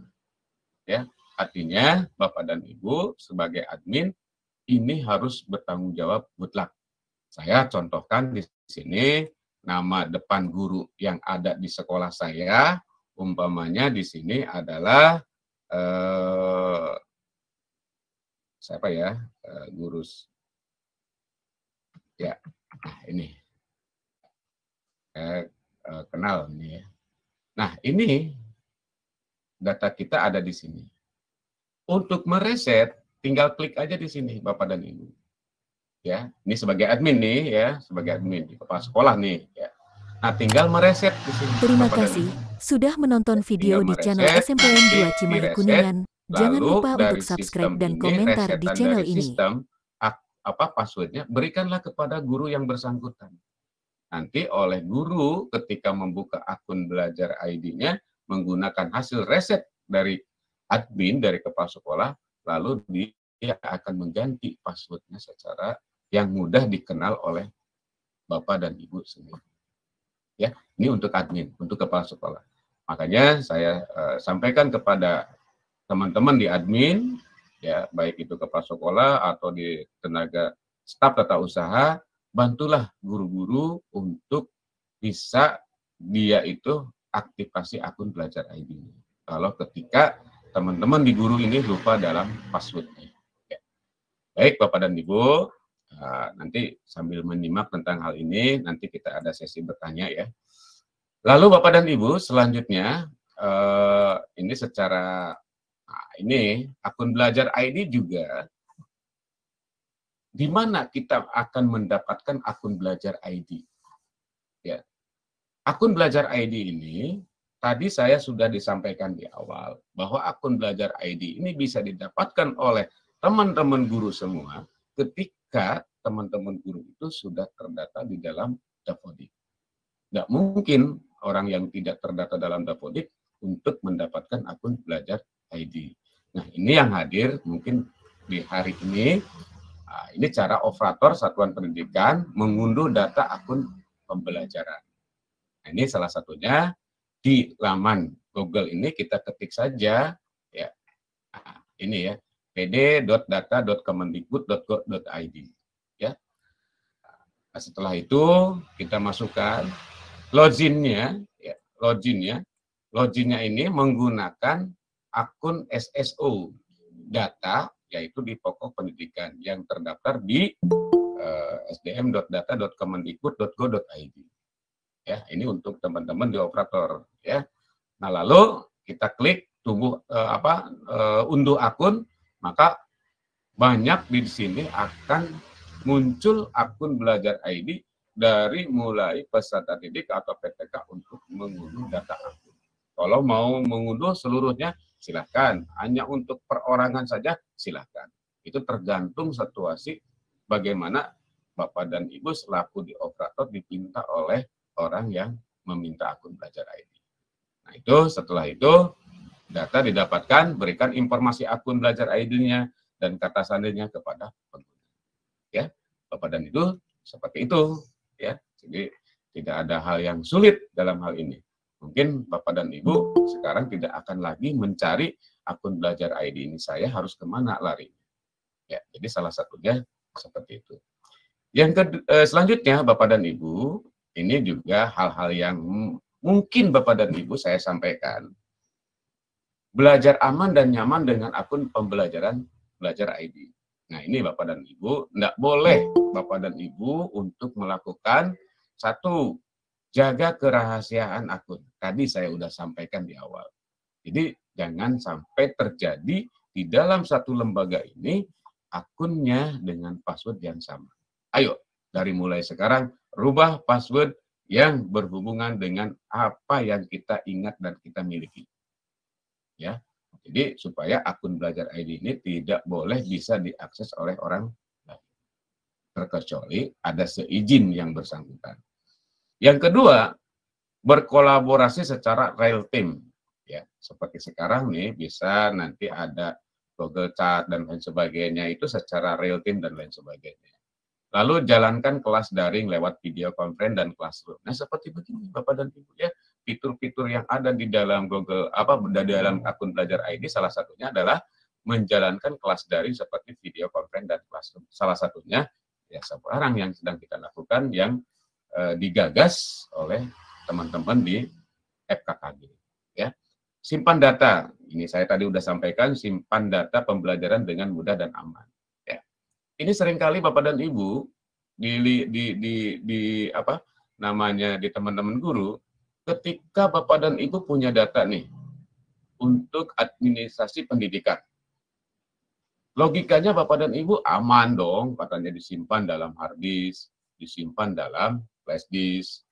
Ya, artinya Bapak dan Ibu sebagai admin ini harus bertanggung jawab mutlak. Saya contohkan di sini nama depan guru yang ada di sekolah saya, umpamanya di sini adalah siapa ya, guru ya, nah ini kenal ini ya. Nah, ini data kita ada di sini. Untuk mereset, tinggal klik aja di sini, Bapak dan Ibu. Ya, ini sebagai admin nih ya, sebagai admin di kepala sekolah nih. Ya. Nah, tinggal mereset di sini. Terima Bapak kasih sudah menonton video di channel mereset, SMPN 2 Cimahi Kuningan. Jangan lalu lupa dari untuk subscribe sistem dan ini, komentar di resetan channel dari ini. sistem, passwordnya berikanlah kepada guru yang bersangkutan. Nanti oleh guru ketika membuka akun belajar ID-nya menggunakan hasil reset dari admin dari kepala sekolah, lalu dia akan mengganti passwordnya secara yang mudah dikenal oleh Bapak dan Ibu sendiri. Ya, ini untuk admin, untuk kepala sekolah. Makanya saya sampaikan kepada teman-teman di admin, ya baik itu kepala sekolah atau di tenaga staf tata usaha, bantulah guru-guru untuk bisa dia itu aktifasi akun belajar ID. Kalau ketika teman-teman di guru ini lupa dalam passwordnya. Ya. Baik Bapak dan Ibu, nanti sambil menyimak tentang hal ini, nanti kita ada sesi bertanya ya. Lalu Bapak dan Ibu, selanjutnya ini secara ini akun belajar ID juga. Di mana kita akan mendapatkan akun belajar ID? Ya. Akun belajar ID ini, tadi saya sudah disampaikan di awal, bahwa akun belajar ID ini bisa didapatkan oleh teman-teman guru semua ketika teman-teman guru itu sudah terdata di dalam Dapodik. Nggak mungkin orang yang tidak terdata dalam Dapodik untuk mendapatkan akun belajar ID. Nah, ini yang hadir mungkin di hari ini. Nah, ini cara operator satuan pendidikan mengunduh data akun pembelajaran. Nah, ini salah satunya di laman Google ini kita ketik saja ya. Nah, ini ya pd.data.kemendikbud.go.id ya. Nah, setelah itu kita masukkan loginnya ya, loginnya ini menggunakan akun SSO data, yaitu di pokok pendidikan yang terdaftar di sdm.data.kemendikbud.go.id. Ya, ini untuk teman-teman di operator ya. Nah, lalu kita klik unduh akun, maka banyak di sini akan muncul akun belajar ID dari mulai peserta didik atau PTK untuk mengunduh data akun. Kalau mau mengunduh seluruhnya silakan, hanya untuk perorangan saja silakan. Itu tergantung situasi bagaimana Bapak dan Ibu selaku di operator dipinta oleh orang yang meminta akun belajar ID. Nah, itu setelah itu data didapatkan, berikan informasi akun belajar ID-nya dan kata sandinya kepada pengguna. Ya. Bapak dan Ibu seperti itu, ya. Jadi tidak ada hal yang sulit dalam hal ini. Mungkin Bapak dan Ibu sekarang tidak akan lagi mencari akun belajar ID ini, saya harus kemana lari. Ya, jadi salah satunya seperti itu. Selanjutnya Bapak dan Ibu, ini juga hal-hal yang mungkin Bapak dan Ibu saya sampaikan. Belajar aman dan nyaman dengan akun pembelajaran belajar ID. Nah, ini Bapak dan Ibu, tidak boleh Bapak dan Ibu untuk melakukan satu, jaga kerahasiaan akun. Tadi saya sudah sampaikan di awal. Jadi, jangan sampai terjadi di dalam satu lembaga ini, akunnya dengan password yang sama. Ayo, dari mulai sekarang, rubah password yang berhubungan dengan apa yang kita ingat dan kita miliki. Ya. Jadi supaya akun belajar ID ini tidak boleh bisa diakses oleh orang lain, terkecuali ada seizin yang bersangkutan. Yang kedua, berkolaborasi secara real time, ya seperti sekarang nih bisa nanti ada Google Chat dan lain sebagainya itu secara real time dan lain sebagainya. Lalu jalankan kelas daring lewat video conference dan classroom. Nah seperti begini Bapak dan Ibu ya, fitur-fitur yang ada di dalam Google di dalam akun belajar ID salah satunya adalah menjalankan kelas daring seperti video conference dan classroom. Salah satunya ya sekarang yang sedang kita lakukan yang digagas oleh teman-teman di FKKG. Ya, simpan data. Ini saya tadi sudah sampaikan, simpan data pembelajaran dengan mudah dan aman. Ini seringkali Bapak dan Ibu di teman-teman guru, ketika Bapak dan Ibu punya data nih untuk administrasi pendidikan. Logikanya Bapak dan Ibu aman dong, katanya disimpan dalam hard disk, disimpan dalam flash disk.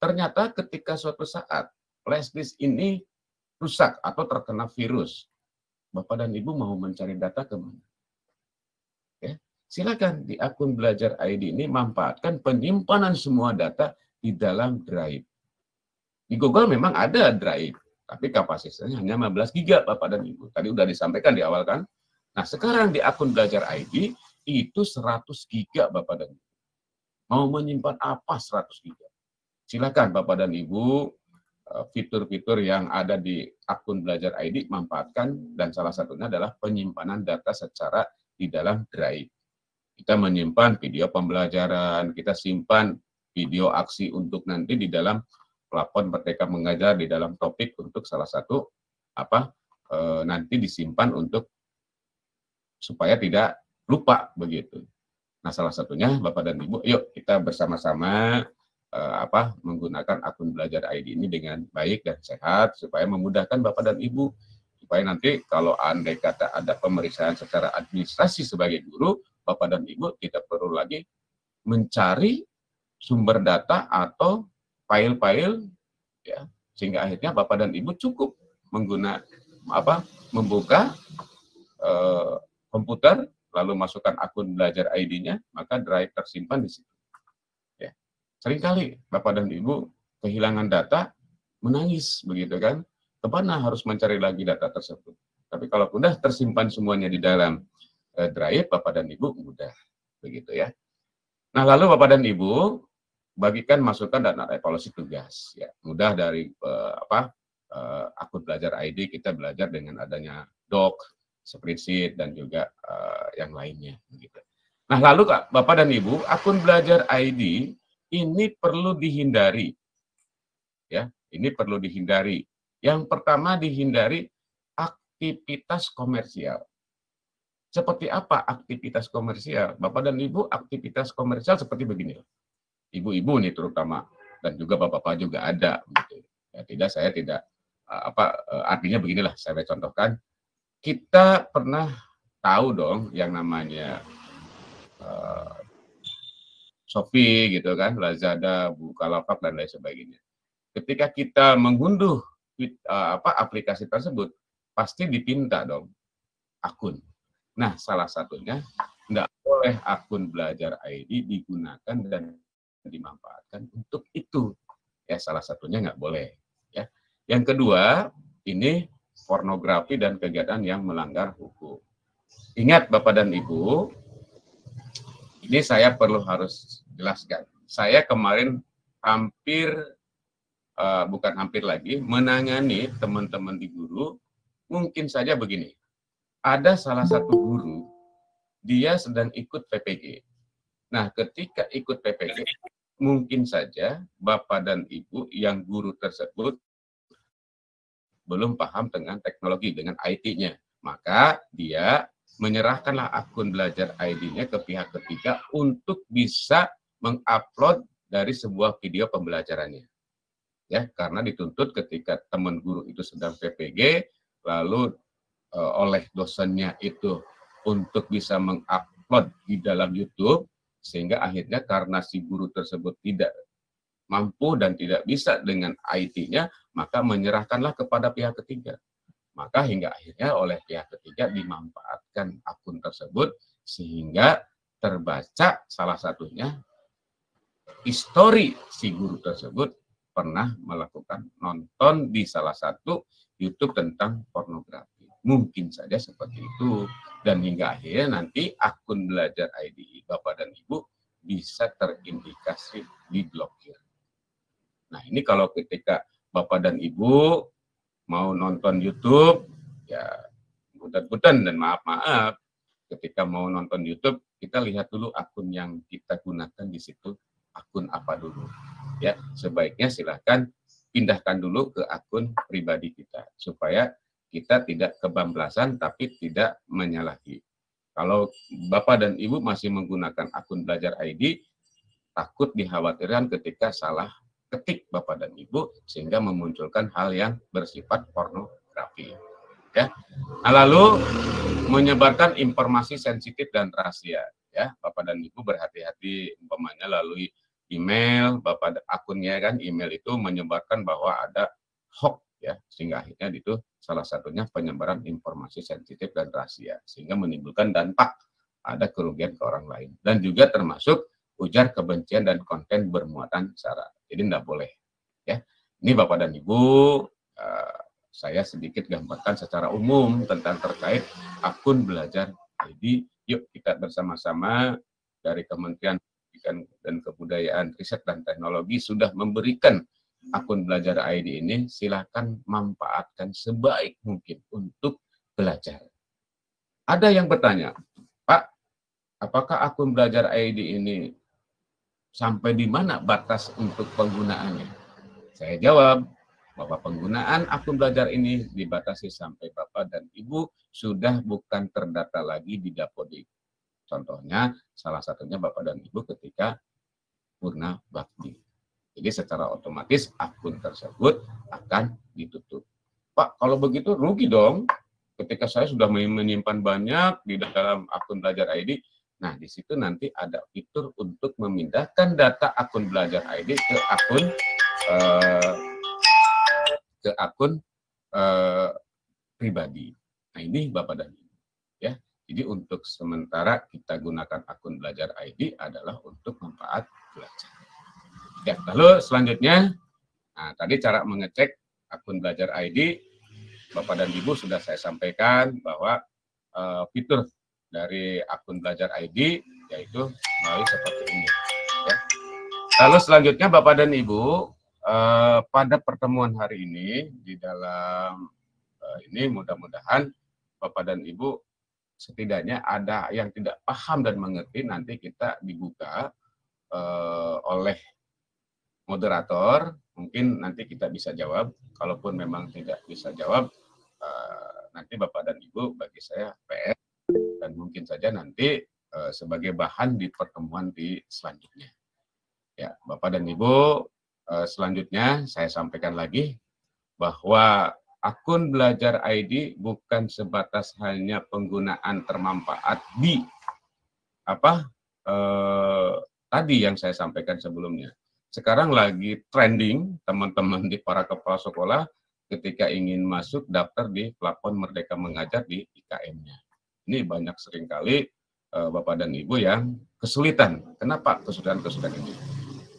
Ternyata ketika suatu saat flash disk ini rusak atau terkena virus, Bapak dan Ibu mau mencari data kemana? Silakan di akun belajar ID ini manfaatkan penyimpanan semua data di dalam drive. Di Google memang ada drive, tapi kapasitasnya hanya 15 GB Bapak dan Ibu. Tadi sudah disampaikan di awal kan. Nah sekarang di akun belajar ID itu 100 GB Bapak dan Ibu. Mau menyimpan apa 100 GB? Silakan Bapak dan Ibu, fitur-fitur yang ada di akun belajar ID manfaatkan, dan salah satunya adalah penyimpanan data secara di dalam drive. Kita menyimpan video pembelajaran, kita simpan video aksi untuk nanti di dalam plafon Merdeka Mengajar di dalam topik untuk salah satu nanti disimpan untuk supaya tidak lupa begitu. Nah, salah satunya Bapak dan Ibu, yuk kita bersama-sama menggunakan akun belajar ID ini dengan baik dan sehat supaya memudahkan Bapak dan Ibu supaya nanti kalau andai kata ada pemeriksaan secara administrasi sebagai guru, Bapak dan Ibu tidak perlu lagi mencari sumber data atau file-file, ya, sehingga akhirnya Bapak dan Ibu cukup membuka komputer, lalu masukkan akun belajar ID-nya, maka drive tersimpan di situ. Ya. Seringkali Bapak dan Ibu kehilangan data, menangis begitu kan? Kemana harus mencari lagi data tersebut? Tapi kalau sudah tersimpan semuanya di dalam drive, Bapak dan Ibu mudah begitu ya. Nah, lalu Bapak dan Ibu bagikan masukan dan evaluasi tugas ya. Mudah dari akun belajar ID kita belajar dengan adanya doc, spreadsheet dan juga yang lainnya begitu. Nah, lalu Bapak dan Ibu, akun belajar ID ini perlu dihindari. Ya, ini perlu dihindari. Yang pertama dihindari aktivitas komersial. Seperti apa aktivitas komersial? Bapak dan Ibu, aktivitas komersial seperti begini. Ibu-ibu nih terutama, dan juga bapak-bapak juga ada. Gitu. Ya, saya tidak, artinya beginilah, saya contohkan. Kita pernah tahu dong yang namanya Shopee gitu kan, Lazada, Bukalapak, dan lain sebagainya. Ketika kita mengunduh aplikasi tersebut, pasti dipinta dong akun. Nah, salah satunya tidak boleh akun belajar ID digunakan dan dimanfaatkan untuk itu. Ya, salah satunya nggak boleh. Ya. Yang kedua, ini pornografi dan kegiatan yang melanggar hukum. Ingat Bapak dan Ibu, Ini saya perlu harus jelaskan. Saya kemarin hampir, bukan hampir lagi, menangani teman-teman di guru, mungkin saja begini. Ada salah satu guru, dia sedang ikut PPG. Nah, ketika ikut PPG, mungkin saja Bapak dan Ibu yang guru tersebut belum paham dengan teknologi, dengan IT-nya. Maka dia menyerahkanlah akun belajar ID-nya ke pihak ketiga untuk bisa mengupload dari sebuah video pembelajarannya. Ya, karena dituntut ketika teman guru itu sedang PPG, lalu oleh dosennya itu untuk bisa mengupload di dalam YouTube, sehingga akhirnya karena si guru tersebut tidak mampu dan tidak bisa dengan IT-nya, maka menyerahkanlah kepada pihak ketiga. Maka hingga akhirnya oleh pihak ketiga dimanfaatkan akun tersebut, sehingga terbaca salah satunya histori si guru tersebut pernah melakukan nonton di salah satu YouTube tentang pornografi. Mungkin saja seperti itu. Dan hingga akhirnya nanti akun belajar ID Bapak dan Ibu bisa terindikasi diblokir. Nah, ini kalau ketika Bapak dan Ibu mau nonton YouTube, ya punten-punten dan maaf-maaf, ketika mau nonton YouTube, kita lihat dulu akun yang kita gunakan di situ, akun apa dulu. Ya, sebaiknya silakan pindahkan dulu ke akun pribadi kita, supaya kita tidak kebablasan tapi tidak menyalahi. Kalau Bapak dan Ibu masih menggunakan akun belajar ID, takut dikhawatirkan ketika salah ketik Bapak dan Ibu sehingga memunculkan hal yang bersifat pornografi. Ya. Nah, lalu menyebarkan informasi sensitif dan rahasia. Ya, Bapak dan Ibu berhati-hati umpamanya melalui email, Bapak akunnya kan email itu menyebarkan bahwa ada hoax, ya, sehingga akhirnya itu salah satunya penyebaran informasi sensitif dan rahasia sehingga menimbulkan dampak ada kerugian ke orang lain, dan juga termasuk ujar kebencian dan konten bermuatan sara. Jadi tidak boleh. Ya, ini Bapak dan Ibu, saya sedikit gambarkan secara umum tentang terkait akun belajar ID. Yuk kita bersama-sama dari Kementerian Pendidikan dan Kebudayaan, Riset dan Teknologi sudah memberikan akun belajar ID ini. Silakan manfaatkan sebaik mungkin untuk belajar. Ada yang bertanya, Pak, apakah akun belajar ID ini sampai di mana batas untuk penggunaannya? Saya jawab bahwa penggunaan akun belajar ini dibatasi sampai Bapak dan Ibu sudah bukan terdata lagi di Dapodik. Contohnya, salah satunya Bapak dan Ibu ketika purna bakti. Jadi secara otomatis akun tersebut akan ditutup. Pak, kalau begitu rugi dong. Ketika saya sudah menyimpan banyak di dalam akun belajar ID, nah, di situ nanti ada fitur untuk memindahkan data akun belajar ID ke akun pribadi. Nah, ini Bapak dan Ibu, ya. Jadi untuk sementara kita gunakan akun belajar ID adalah untuk manfaat belajar. Ya, lalu selanjutnya, nah, tadi cara mengecek akun belajar ID, Bapak dan Ibu sudah saya sampaikan bahwa fitur dari akun belajar ID yaitu melalui seperti ini. Ya. Lalu selanjutnya Bapak dan Ibu, pada pertemuan hari ini di dalam ini mudah-mudahan Bapak dan Ibu setidaknya ada yang tidak paham dan mengerti, nanti kita dibuka oleh moderator, mungkin nanti kita bisa jawab. Kalaupun memang tidak bisa jawab, nanti Bapak dan Ibu bagi saya PR, dan mungkin saja nanti sebagai bahan di pertemuan di selanjutnya. Ya, Bapak dan Ibu, selanjutnya saya sampaikan lagi bahwa akun belajar ID bukan sebatas hanya penggunaan termanfaat di tadi yang saya sampaikan sebelumnya. Sekarang lagi trending teman-teman di para kepala sekolah ketika ingin masuk daftar di platform Merdeka Mengajar di IKM-nya. Ini banyak seringkali Bapak dan Ibu yang kesulitan. Kenapa kesulitan ini?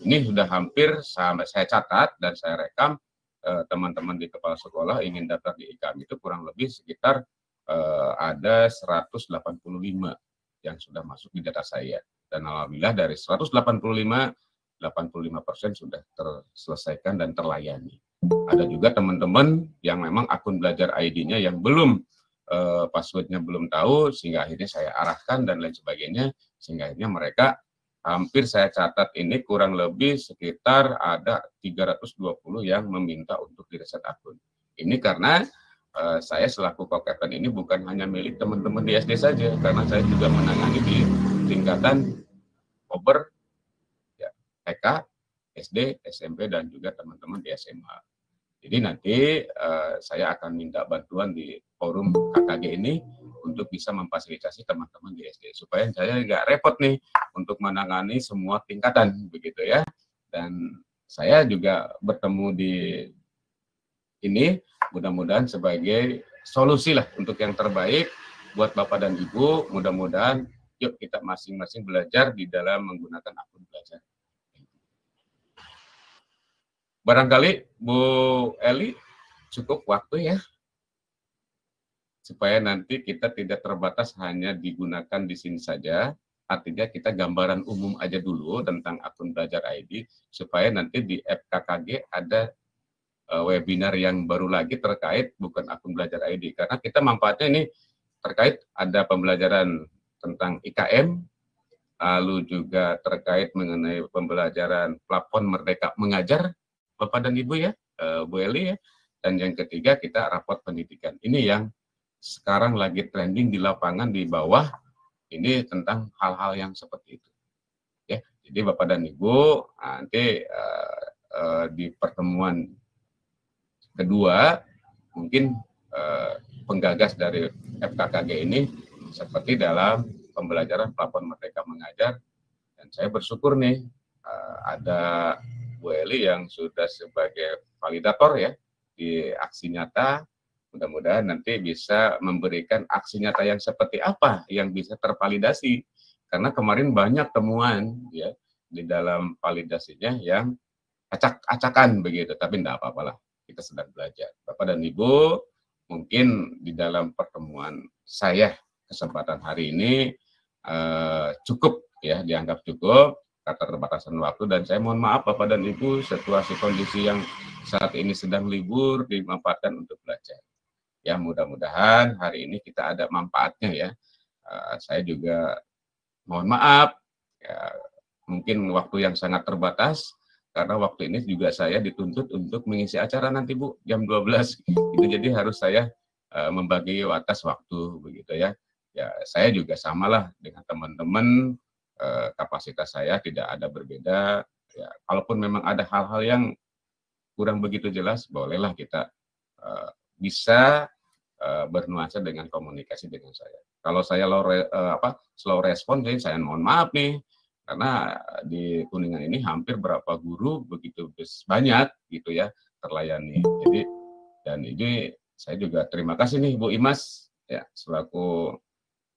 Ini sudah hampir saya catat dan saya rekam, teman-teman di kepala sekolah ingin daftar di IKM itu kurang lebih sekitar ada 185 yang sudah masuk di data saya. Dan alhamdulillah dari 185, 85% sudah terselesaikan dan terlayani. Ada juga teman-teman yang memang akun belajar ID-nya yang belum passwordnya belum tahu, sehingga akhirnya saya arahkan dan lain sebagainya, sehingga akhirnya mereka hampir saya catat ini kurang lebih sekitar ada 320 yang meminta untuk direset akun. Ini karena saya selaku Kokepen ini bukan hanya milik teman-teman di SD saja, karena saya juga menangani di tingkatan Kober, ya, TK, SD, SMP, dan juga teman-teman di SMA. Jadi nanti saya akan minta bantuan di forum KKG ini untuk bisa memfasilitasi teman-teman di SD supaya saya nggak repot nih untuk menangani semua tingkatan begitu ya. Dan saya juga bertemu di ini mudah-mudahan sebagai solusi lah untuk yang terbaik buat Bapak dan Ibu. Mudah-mudahan yuk kita masing-masing belajar di dalam menggunakan akun belajar. Barangkali Bu Eli cukup waktu ya, supaya nanti kita tidak terbatas hanya digunakan di sini saja, artinya kita gambaran umum aja dulu tentang akun belajar ID, supaya nanti di FKKG ada webinar yang baru lagi terkait bukan akun belajar ID, karena kita manfaatnya ini terkait ada pembelajaran tentang IKM, lalu juga terkait mengenai pembelajaran platform Merdeka Mengajar, Bapak dan Ibu ya, Bu Eli ya. Dan yang ketiga kita raport pendidikan. Ini yang sekarang lagi trending di lapangan di bawah, ini tentang hal-hal yang seperti itu. Ya, jadi Bapak dan Ibu nanti di pertemuan kedua mungkin penggagas dari FKKG ini seperti dalam pembelajaran platform Merdeka Mengajar. Dan saya bersyukur nih ada Bu Eli yang sudah sebagai validator ya di aksi nyata. Mudah-mudahan nanti bisa memberikan aksi nyata yang seperti apa yang bisa tervalidasi. Karena kemarin banyak temuan ya di dalam validasinya yang acak-acakan begitu, tapi enggak apa-apalah, kita sedang belajar. Bapak dan Ibu, mungkin di dalam pertemuan saya kesempatan hari ini cukup ya, dianggap cukup keterbatasan waktu, dan saya mohon maaf Bapak dan Ibu, situasi kondisi yang saat ini sedang libur dimanfaatkan untuk belajar. Ya mudah-mudahan hari ini kita ada manfaatnya ya. Saya juga mohon maaf, ya, mungkin waktu yang sangat terbatas, karena waktu ini juga saya dituntut untuk mengisi acara nanti Bu, jam 12. Itu jadi harus saya membagi atas waktu begitu ya. Ya saya juga samalah dengan teman-teman, kapasitas saya tidak ada berbeda. Ya, kalaupun memang ada hal-hal yang kurang begitu jelas, bolehlah kita bisa bernuansa dengan komunikasi dengan saya. Kalau saya slow respon, jadi saya mohon maaf nih, karena di Kuningan ini hampir berapa guru begitu banyak gitu ya terlayani. Jadi dan ini saya juga terima kasih nih Bu Imas ya selaku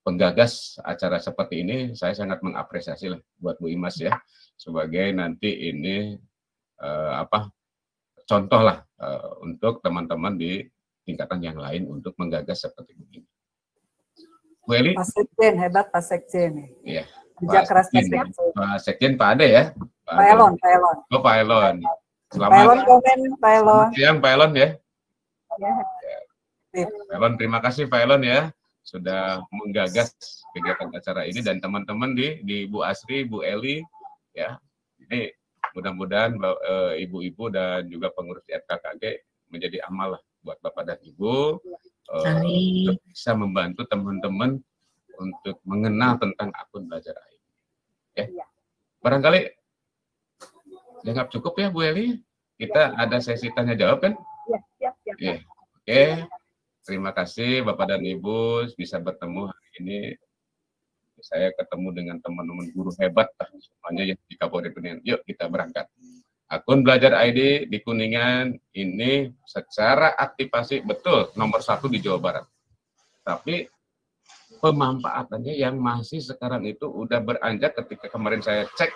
penggagas acara seperti ini. Saya sangat mengapresiasi lah buat Bu Imas ya, sebagai nanti ini contoh lah untuk teman-teman di tingkatan yang lain untuk menggagas seperti begini. Bu Eli? Pak Sekjen, hebat Pak Sekjen. Iya. Kerja keras Pak Sekjen, Pak Ade ya? Pak Elon, Pak Elon. Oh, Pak Elon. Pak Elon komen, Pak Elon. Selamat siang, Pak Elon ya. Ya. Pak Elon, terima kasih Pak Elon ya sudah menggagas kegiatan acara ini, dan teman-teman di Bu Asri, Bu Eli ya. Ini mudah-mudahan ibu-ibu dan juga pengurus di FKKG menjadi amal lah buat Bapak dan Ibu untuk bisa membantu teman-teman untuk mengenal tentang akun belajar ID. Ya. Barangkali dianggap cukup ya Bu Eli. Kita ada sesi tanya jawab kan? Ya. Ya. Oke. Terima kasih Bapak dan Ibu bisa bertemu hari ini. Saya ketemu dengan teman-teman guru hebat semuanya ya di Kabupaten Kuningan. Yuk kita berangkat. Akun belajar ID di Kuningan ini secara aktivasi betul nomor 1 di Jawa Barat. Tapi pemanfaatannya yang masih sekarang itu udah beranjak, ketika kemarin saya cek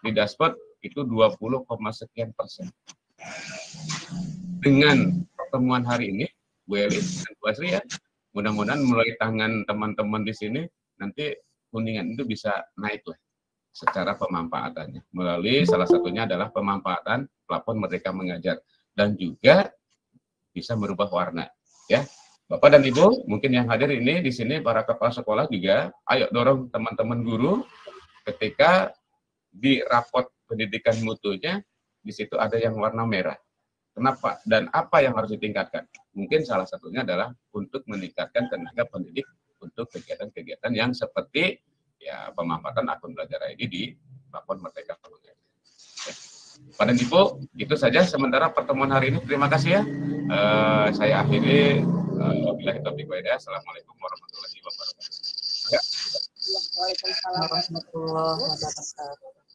di dashboard itu 20, sekian %. Dengan pertemuan hari ini, Bu Eli dan Bu Asri ya, mudah-mudahan melalui tangan teman-teman di sini nanti Kuningan itu bisa naik lah. secara pemanfaatannya. Melalui salah satunya adalah pemanfaatan plafon Merdeka Mengajar dan juga bisa merubah warna. Ya, Bapak dan Ibu, mungkin yang hadir ini di sini para kepala sekolah juga, ayo dorong teman-teman guru ketika di rapot pendidikan mutunya di situ ada yang warna merah. Kenapa dan apa yang harus ditingkatkan? Mungkin salah satunya adalah untuk meningkatkan tenaga pendidik untuk kegiatan-kegiatan yang seperti ya pemanfaatan akun belajar ID di platform Merdeka Mengajar. Ya. Pak dan Ibu, itu saja sementara pertemuan hari ini. Terima kasih ya. Saya akhiri. Wabillahi taufiq wal hidayah. Assalamualaikum warahmatullahi wabarakatuh. Ya. Waalaikumsalam warahmatullahi wabarakatuh.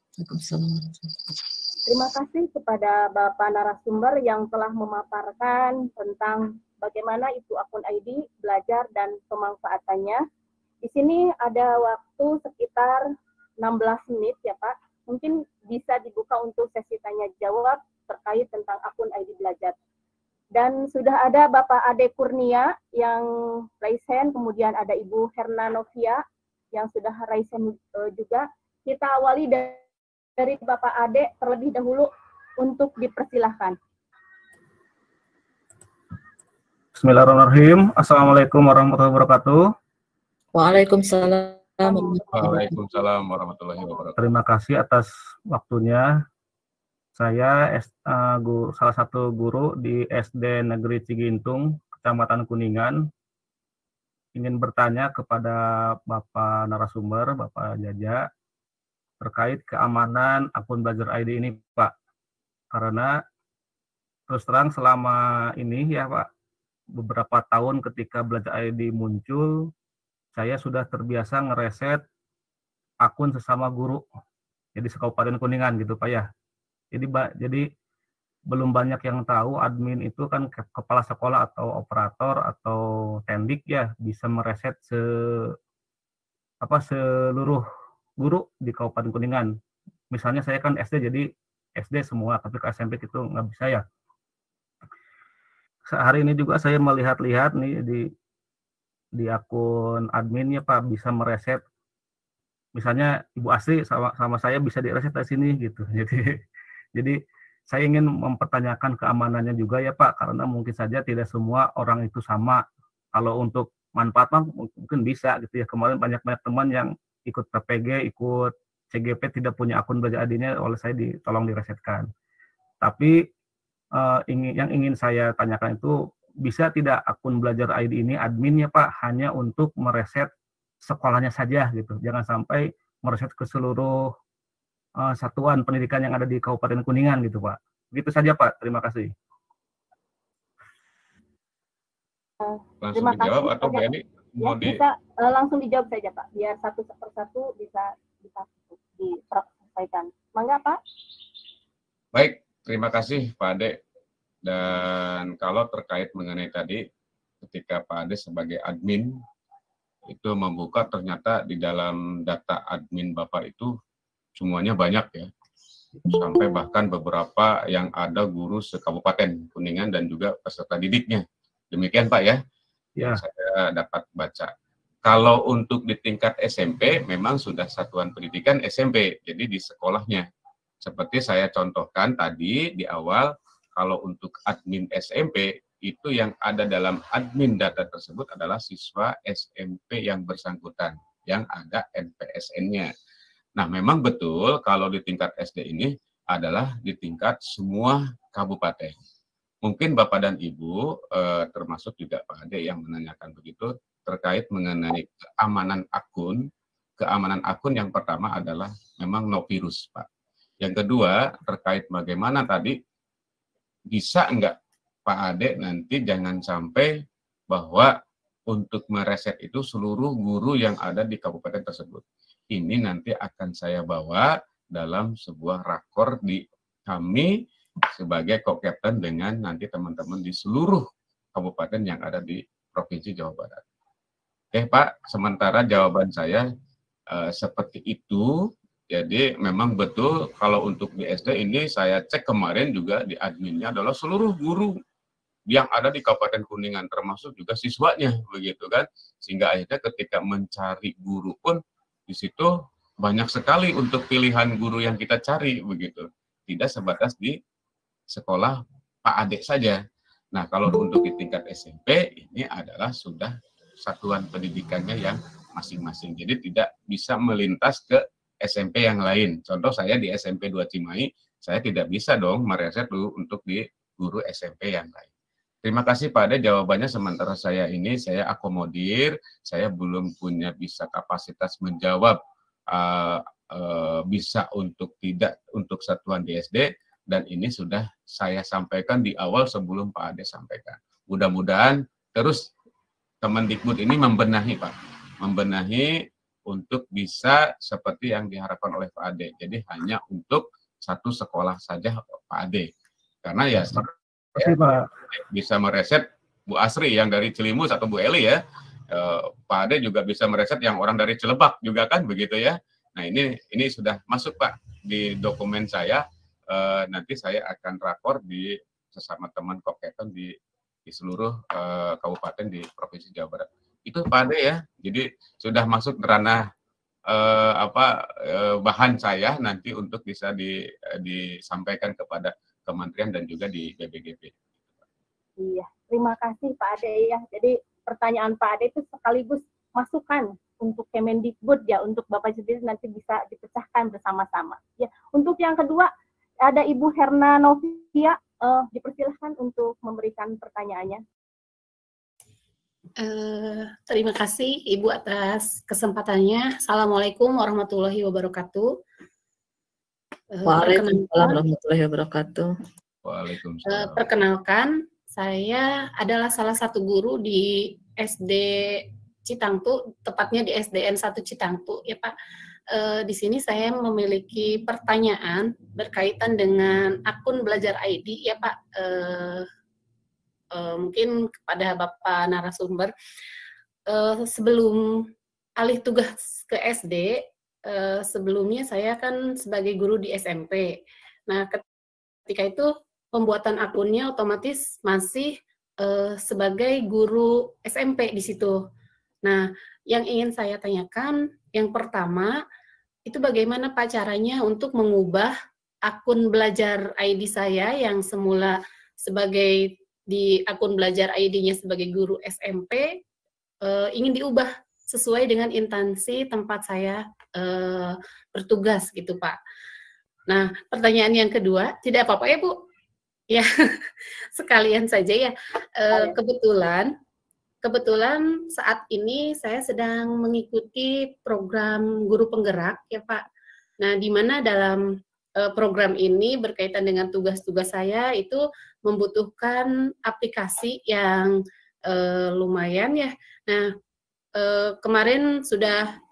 Terima kasih kepada Bapak narasumber yang telah memaparkan tentang bagaimana itu akun ID, belajar, dan pemanfaatannya. Di sini ada waktu sekitar 16 menit ya Pak. Mungkin bisa dibuka untuk sesi tanya jawab terkait tentang akun ID belajar. Dan sudah ada Bapak Ade Kurnia yang raise hand, kemudian ada Ibu Herna Novia yang sudah raise hand juga. Kita awali dari Bapak Ade terlebih dahulu untuk dipersilahkan. Bismillahirrahmanirrahim. Assalamualaikum warahmatullahi wabarakatuh. Waalaikumsalam. Waalaikumsalam warahmatullahi wabarakatuh. Terima kasih atas waktunya. Saya salah satu guru di SD Negeri Cigintung, Kecamatan Kuningan. Ingin bertanya kepada Bapak narasumber, Bapak Jaja, terkait keamanan akun belajar ID ini, Pak. Karena terus terang selama ini ya, Pak, beberapa tahun ketika belajar ID muncul, saya sudah terbiasa ngereset akun sesama guru. Jadi se-Kabupaten Kuningan gitu, Pak ya. Jadi belum banyak yang tahu admin itu kan kepala sekolah atau operator atau tendik ya bisa mereset seluruh guru di Kabupaten Kuningan. Misalnya saya kan SD, jadi SD semua, tapi ke SMP itu nggak bisa ya. Hari ini juga saya melihat-lihat nih di akun adminnya Pak bisa mereset. Misalnya Ibu Asri sama saya bisa direset dari sini gitu. Jadi saya ingin mempertanyakan keamanannya juga ya Pak, karena mungkin saja tidak semua orang itu sama. Kalau untuk manfaat mungkin bisa gitu ya. Kemarin banyak teman yang ikut PPG, ikut CGP tidak punya akun belajar ID-nya, oleh saya tolong diresetkan. Tapi yang ingin saya tanyakan itu, bisa tidak akun belajar ID ini adminnya Pak hanya untuk mereset sekolahnya saja gitu, jangan sampai mereset ke seluruh satuan pendidikan yang ada di Kabupaten Kuningan gitu Pak. Begitu saja Pak, terima kasih. Langsung dijawab atau Mbak Eni? Ya, bisa langsung dijawab saja Pak, biar satu persatu bisa disampaikan. Mangga Pak. Baik, terima kasih Pak Ade. Dan kalau terkait mengenai tadi, ketika Pak Ade sebagai admin, itu membuka ternyata di dalam data admin Bapak itu semuanya banyak ya. Sampai bahkan beberapa yang ada guru se-Kabupaten Kuningan dan juga peserta didiknya. Demikian Pak ya, yang saya dapat baca. Kalau untuk di tingkat SMP, memang sudah satuan pendidikan SMP, jadi di sekolahnya. Seperti saya contohkan tadi di awal, kalau untuk admin SMP, itu yang ada dalam admin data tersebut adalah siswa SMP yang bersangkutan, yang ada NPSN-nya. Nah, memang betul kalau di tingkat SD ini adalah di tingkat semua kabupaten. Mungkin Bapak dan Ibu, termasuk juga Pak Ade yang menanyakan begitu, terkait mengenai keamanan akun. Keamanan akun yang pertama adalah memang no virus, Pak. Yang kedua, terkait bagaimana tadi, bisa enggak Pak Ade nanti jangan sampai bahwa untuk mereset itu seluruh guru yang ada di kabupaten tersebut. Ini nanti akan saya bawa dalam sebuah rakor di kami sebagai co-captain dengan nanti teman-teman di seluruh kabupaten yang ada di Provinsi Jawa Barat. Oke Pak, sementara jawaban saya seperti itu. Jadi memang betul kalau untuk di SD ini saya cek kemarin juga di adminnya adalah seluruh guru yang ada di Kabupaten Kuningan, termasuk juga siswanya, begitu kan. Sehingga akhirnya ketika mencari guru pun di situ banyak sekali untuk pilihan guru yang kita cari begitu. Tidak sebatas di sekolah Pak Ade saja. Nah, kalau untuk di tingkat SMP ini adalah sudah satuan pendidikannya yang masing-masing. Jadi tidak bisa melintas ke SMP yang lain. Contoh saya di SMP 2 Cimahi, saya tidak bisa dong mereset dulu untuk di guru SMP yang lain. Terima kasih Pak Ade, jawabannya sementara saya ini saya akomodir, saya belum punya bisa kapasitas menjawab bisa untuk tidak untuk satuan di SD, dan ini sudah saya sampaikan di awal sebelum Pak Ade sampaikan. Mudah-mudahan terus Kemendikbud ini membenahi Pak, membenahi untuk bisa seperti yang diharapkan oleh Pak Ade. Jadi hanya untuk satu sekolah saja Pak Ade. Karena ya bisa mereset Bu Asri yang dari Cilimus atau Bu Eli ya. Pak Ade juga bisa mereset yang orang dari Cilebak juga kan begitu ya. Nah ini sudah masuk Pak di dokumen saya. Nanti saya akan rapor di sesama teman Koketon di seluruh kabupaten di Provinsi Jawa Barat. Itu Pak Ade ya. Jadi sudah masuk ranah bahan saya nanti untuk bisa disampaikan kepada kementerian dan juga di BPGP. Iya, terima kasih Pak Ade ya. Jadi pertanyaan Pak Ade itu sekaligus masukan untuk Kemendikbud ya, untuk Bapak sendiri nanti bisa dipecahkan bersama-sama. Ya, untuk yang kedua ada Ibu Herna Novia, dipersilahkan untuk memberikan pertanyaannya. Terima kasih Ibu atas kesempatannya. Assalamualaikum warahmatullahi wabarakatuh. Waalaikumsalam warahmatullahi wabarakatuh. Waalaikumsalam. Perkenalkan, saya adalah salah satu guru di SD Citangtu, tepatnya di SDN 1 Citangtu, ya Pak. Di sini saya memiliki pertanyaan berkaitan dengan akun Belajar ID, ya Pak. Mungkin kepada Bapak narasumber, sebelum alih tugas ke SD, sebelumnya saya kan sebagai guru di SMP. Nah, ketika itu pembuatan akunnya otomatis masih sebagai guru SMP di situ. Nah, yang ingin saya tanyakan, yang pertama, itu bagaimana Pak caranya untuk mengubah akun Belajar ID saya yang semula sebagai di akun Belajar ID-nya sebagai guru SMP, ingin diubah sesuai dengan instansi tempat saya bertugas gitu Pak. Nah, pertanyaan yang kedua, tidak apa-apa ya Bu? Ya, sekalian saja ya. Kebetulan saat ini saya sedang mengikuti program guru penggerak ya Pak. Nah, di mana dalam program ini berkaitan dengan tugas-tugas saya itu membutuhkan aplikasi yang lumayan ya. Nah, kemarin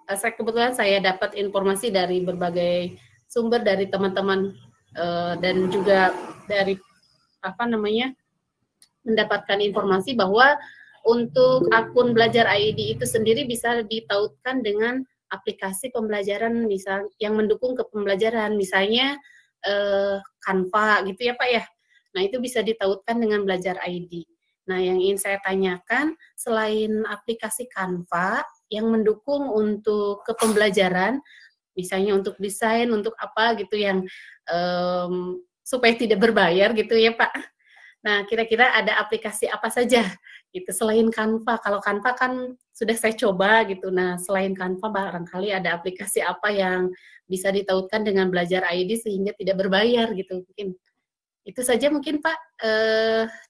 kebetulan saya dapat informasi dari berbagai sumber dari teman-teman dan juga dari mendapatkan informasi bahwa untuk akun Belajar ID itu sendiri bisa ditautkan dengan aplikasi pembelajaran misal yang mendukung ke pembelajaran, misalnya Canva gitu ya Pak ya. Nah, itu bisa ditautkan dengan Belajar ID. Nah, yang ingin saya tanyakan, selain aplikasi Canva yang mendukung untuk ke pembelajaran, misalnya untuk desain, untuk apa gitu yang supaya tidak berbayar gitu ya Pak. Nah, kira-kira ada aplikasi apa saja gitu selain Canva? Kalau Canva kan sudah saya coba gitu. Nah, selain Canva barangkali ada aplikasi apa yang bisa ditautkan dengan Belajar ID sehingga tidak berbayar gitu mungkin. Itu saja mungkin Pak.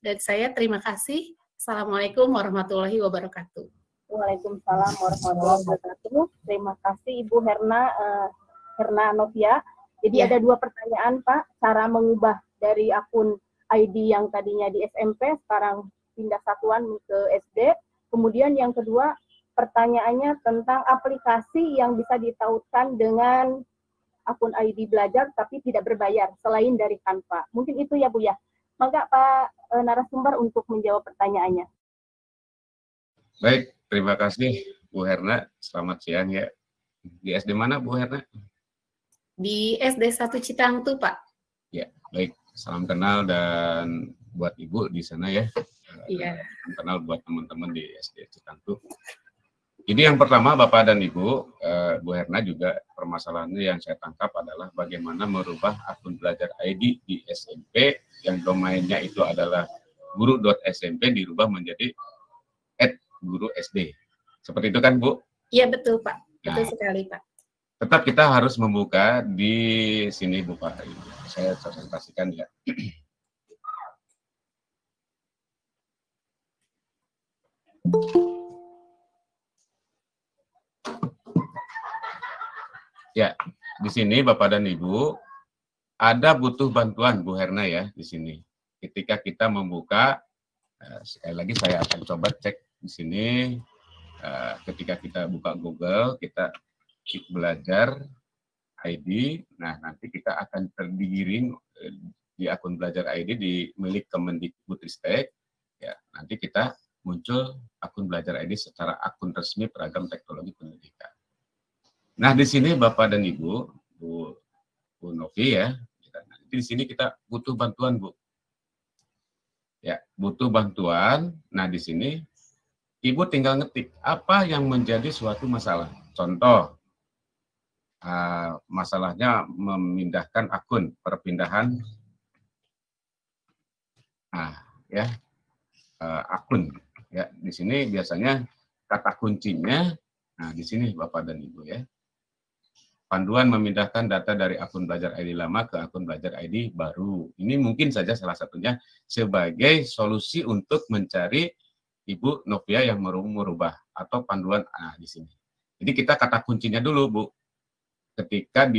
Dari saya terima kasih. Assalamualaikum warahmatullahi wabarakatuh. Waalaikumsalam warahmatullahi wabarakatuh. Terima kasih Ibu Herna Novia. Jadi ada dua pertanyaan Pak, cara mengubah dari akun ID yang tadinya di SMP, sekarang pindah satuan ke SD. Kemudian yang kedua, pertanyaannya tentang aplikasi yang bisa ditautkan dengan akun ID belajar tapi tidak berbayar, selain dari Canva. Mungkin itu ya Bu ya. Maka Pak narasumber untuk menjawab pertanyaannya. Baik, terima kasih Bu Herna. Selamat siang ya. Di SD mana Bu Herna? Di SD 1 Citangtu Pak. Ya, baik. Salam kenal dan buat Ibu di sana ya. Iya. Salam kenal buat teman-teman di SD Citangtu. Jadi yang pertama Bapak dan Ibu, Bu Herna juga permasalahannya yang saya tangkap adalah bagaimana merubah akun belajar ID di SMP yang domainnya itu adalah guru.smp dirubah menjadi @guru.sd. Seperti itu kan Bu? Iya betul Pak, betul Nah, sekali Pak. tetap kita harus membuka di sini Bu Pak. Saya presentasikan ya. Ya, di sini Bapak dan Ibu ada butuh bantuan Bu Herna ya di sini. Ketika kita membuka, sekali lagi saya akan coba cek di sini. Ketika kita buka Google, kita klik belajar ID. Nah, nanti kita akan tergiring di akun belajar ID di milik Kemendikbudristek. Ya, nanti kita muncul akun belajar ID secara akun resmi Peragam Teknologi Pendidikan. Nah, di sini Bapak dan Ibu, Bu Novi ya, di sini kita butuh bantuan, Bu. Ya, butuh bantuan. Nah, di sini Ibu tinggal ngetik apa yang menjadi suatu masalah. Contoh, masalahnya memindahkan akun, perpindahan akun. Ya, di sini biasanya kata kuncinya, nah di sini Bapak dan Ibu ya. Panduan memindahkan data dari akun belajar ID lama ke akun belajar ID baru. Ini mungkin saja salah satunya sebagai solusi untuk mencari Ibu Novia yang merubah atau panduan di sini. Jadi kita kata kuncinya dulu, Bu. Ketika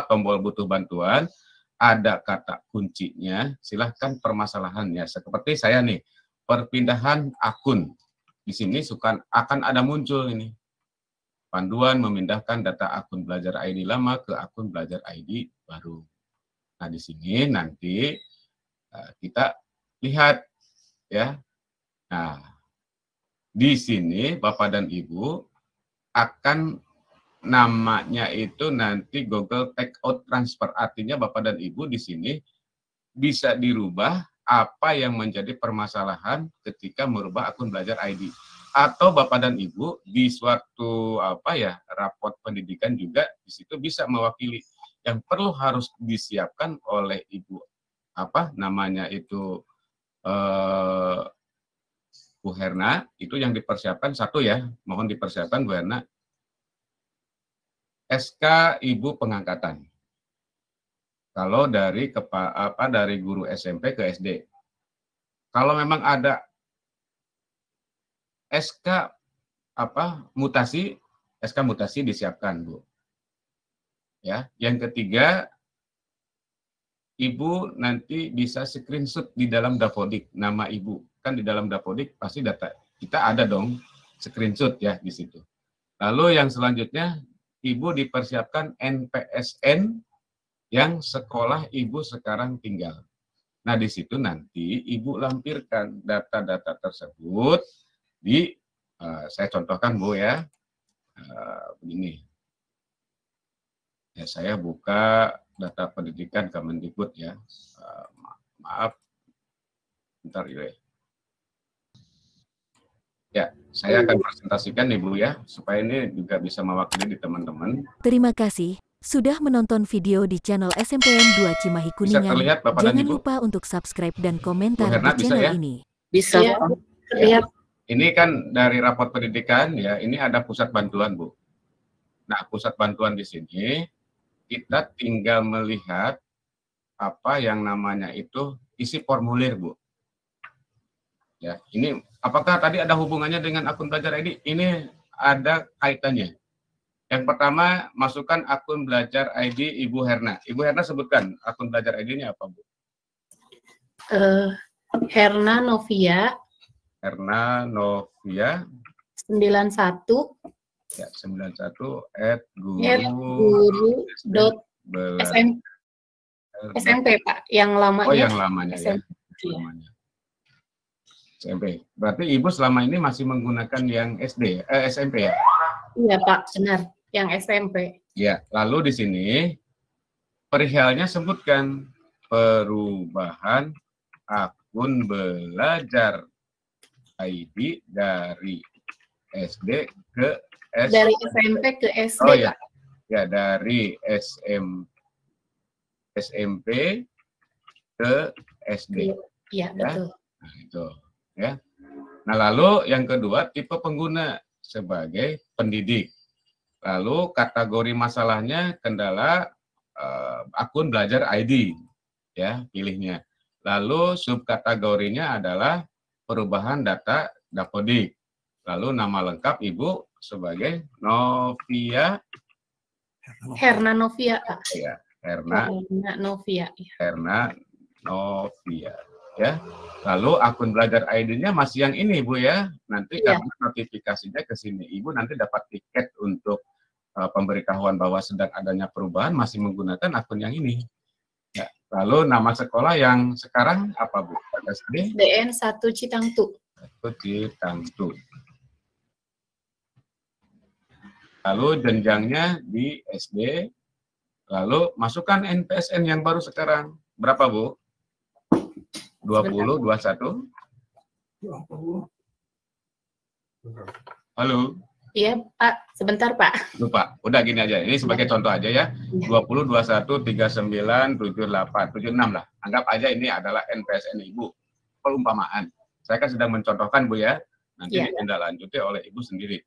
tombol butuh bantuan, ada kata kuncinya, silahkan permasalahannya. Seperti saya nih, perpindahan akun. Di sini akan ada muncul ini. Panduan memindahkan data akun belajar ID lama ke akun belajar ID baru. Nah, di sini nanti kita lihat ya. Nah, di sini Bapak dan Ibu akan namanya itu nanti Google Takeout Transfer. Artinya Bapak dan Ibu di sini bisa dirubah apa yang menjadi permasalahan ketika merubah akun belajar ID. Atau Bapak dan Ibu di suatu raport pendidikan juga di situ bisa mewakili. Yang perlu harus disiapkan oleh Ibu Bu Herna, itu yang dipersiapkan satu ya, mohon dipersiapkan Bu Herna, SK Ibu pengangkatan. Kalau dari dari guru SMP ke SD. Kalau memang ada SK mutasi disiapkan, Bu. Ya, yang ketiga, Ibu nanti bisa screenshot di dalam Dapodik nama Ibu. Kan di dalam Dapodik pasti data kita ada dong screenshot ya di situ. Lalu yang selanjutnya, Ibu dipersiapkan NPSN yang sekolah Ibu sekarang tinggal. Nah, di situ nanti Ibu lampirkan data-data tersebut di, saya contohkan Bu ya, begini. Ya, saya buka data pendidikan Kemendikbud ya, maaf, bentar ya. Ya, saya akan presentasikan nih Bu ya, supaya ini juga bisa mewakili di teman-teman. Terima kasih sudah menonton video di channel SMPN 2 Cimahi Kuningan. Terlihat, Bapak dan Jangan Ibu? lupa untuk subscribe dan komentar Bu Herna, di channel bisa ya? ini. Bisa. Iya, terlihat. Ini kan dari raport pendidikan ya, ini ada pusat bantuan Bu. Nah, pusat bantuan di sini kita tinggal melihat apa yang namanya itu isi formulir Bu. Ya, ini apakah tadi ada hubungannya dengan akun belajar ID? Ini ada kaitannya. Yang pertama, masukkan akun belajar ID Ibu Herna. Ibu Herna sebutkan akun belajar ID-nya apa, Bu? Herna Novia. Herna Novia. 91. Ya, 91 @guru.SMP Pak, yang lamanya. Oh, yang lamanya SMP. Ya. Lamanya. SMP. Berarti Ibu selama ini masih menggunakan yang SMP ya? Iya Pak, benar. Yang SMP. Ya, lalu di sini perihalnya sebutkan perubahan akun belajar ID dari SD ke S. Dari SMP ke SD. Oh ya, ya dari SMP ke SD. Iya, betul. Nah, itu ya. Nah, lalu yang kedua tipe pengguna sebagai pendidik. Lalu kategori masalahnya kendala akun belajar ID, ya pilihnya. Lalu subkategorinya adalah perubahan data Dapodik. Lalu nama lengkap Ibu sebagai Novia Herna Novia, Pak. Ya, Herna Novia. Herna Novia. Ya. Lalu akun belajar ID-nya masih yang ini, Bu ya. Nanti karena notifikasinya ke sini, Ibu nanti dapat tiket untuk pemberitahuan bahwa sedang adanya perubahan masih menggunakan akun yang ini. Ya. Lalu nama sekolah yang sekarang apa, Bu? SD? DN 1 Citangtu. 1 Citangtu. Lalu jenjangnya di SD. Lalu masukkan NPSN yang baru sekarang. Berapa, Bu? 20, 21? Halo? Iya, Pak. Sebentar, Pak. Lupa. Udah gini aja. Ini sebagai contoh aja ya. 20, 21, 39, 78, 76 lah. Anggap aja ini adalah NPSN Ibu. Perumpamaan. Saya kan sedang mencontohkan, Bu ya. Nanti ditindaklanjuti oleh Ibu sendiri.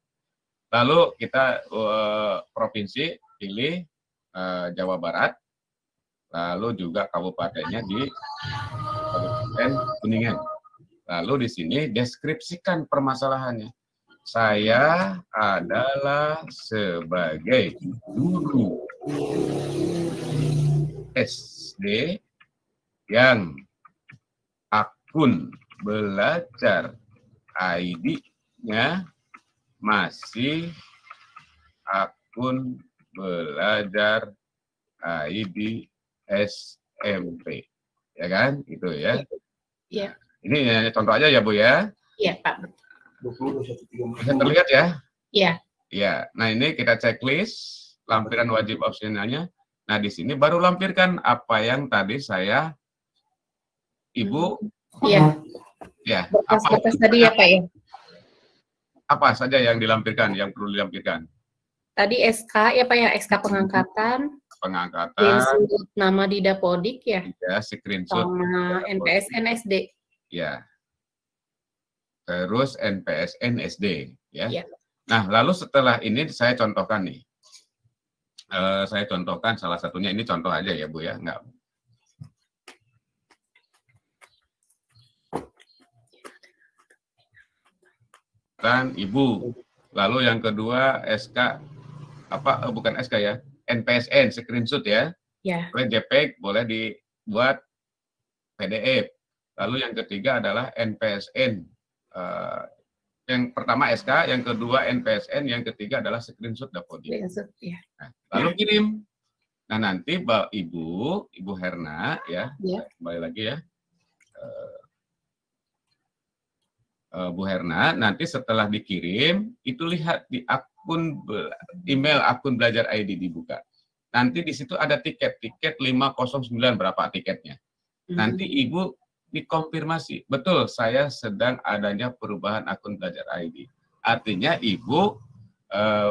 Lalu kita provinsi pilih Jawa Barat. Lalu juga kabupatennya di Kabupaten Kuningan. Lalu di sini deskripsikan permasalahannya. Saya adalah sebagai guru SD yang akun belajar ID-nya masih akun belajar ID SMP. Ya kan? Itu ya. Iya. Ini contoh aja ya, Bu ya. Iya, Pak. Bisa terlihat ya? Iya. Iya. Nah, ini kita checklist lampiran wajib opsionalnya. Nah, di sini baru lampirkan apa yang tadi saya Ibu. Iya. Ya. Berkas-berkas tadi ya, Pak ya. Apa saja yang dilampirkan, yang perlu dilampirkan? Tadi SK ya, Pak ya, SK pengangkatan. Pengangkatan. Screenshot nama di Dapodik ya. Ya, screenshot. Sama NPSN SD. Ya. Terus NPSN SD, ya. Ya. Nah, lalu setelah ini saya contohkan nih. Saya contohkan salah satunya, ini contoh aja ya, Bu ya, enggak. Kan Ibu. Lalu yang kedua SK bukan SK ya, NPSN screenshot ya. Ya. Boleh JPEG, boleh dibuat PDF. Lalu yang ketiga adalah NPSN. Yang pertama SK, yang kedua NPSN, yang ketiga adalah screenshot Dapodik. Ya. Nah, lalu kirim. Nah, nanti Ibu Herna ya, kembali lagi ya. Bu Herna, nanti setelah dikirim, itu lihat di email akun belajar ID dibuka. Nanti di situ ada tiket 509 berapa tiketnya. Nanti Ibu dikonfirmasi, betul saya sedang adanya perubahan akun belajar ID. Artinya Ibu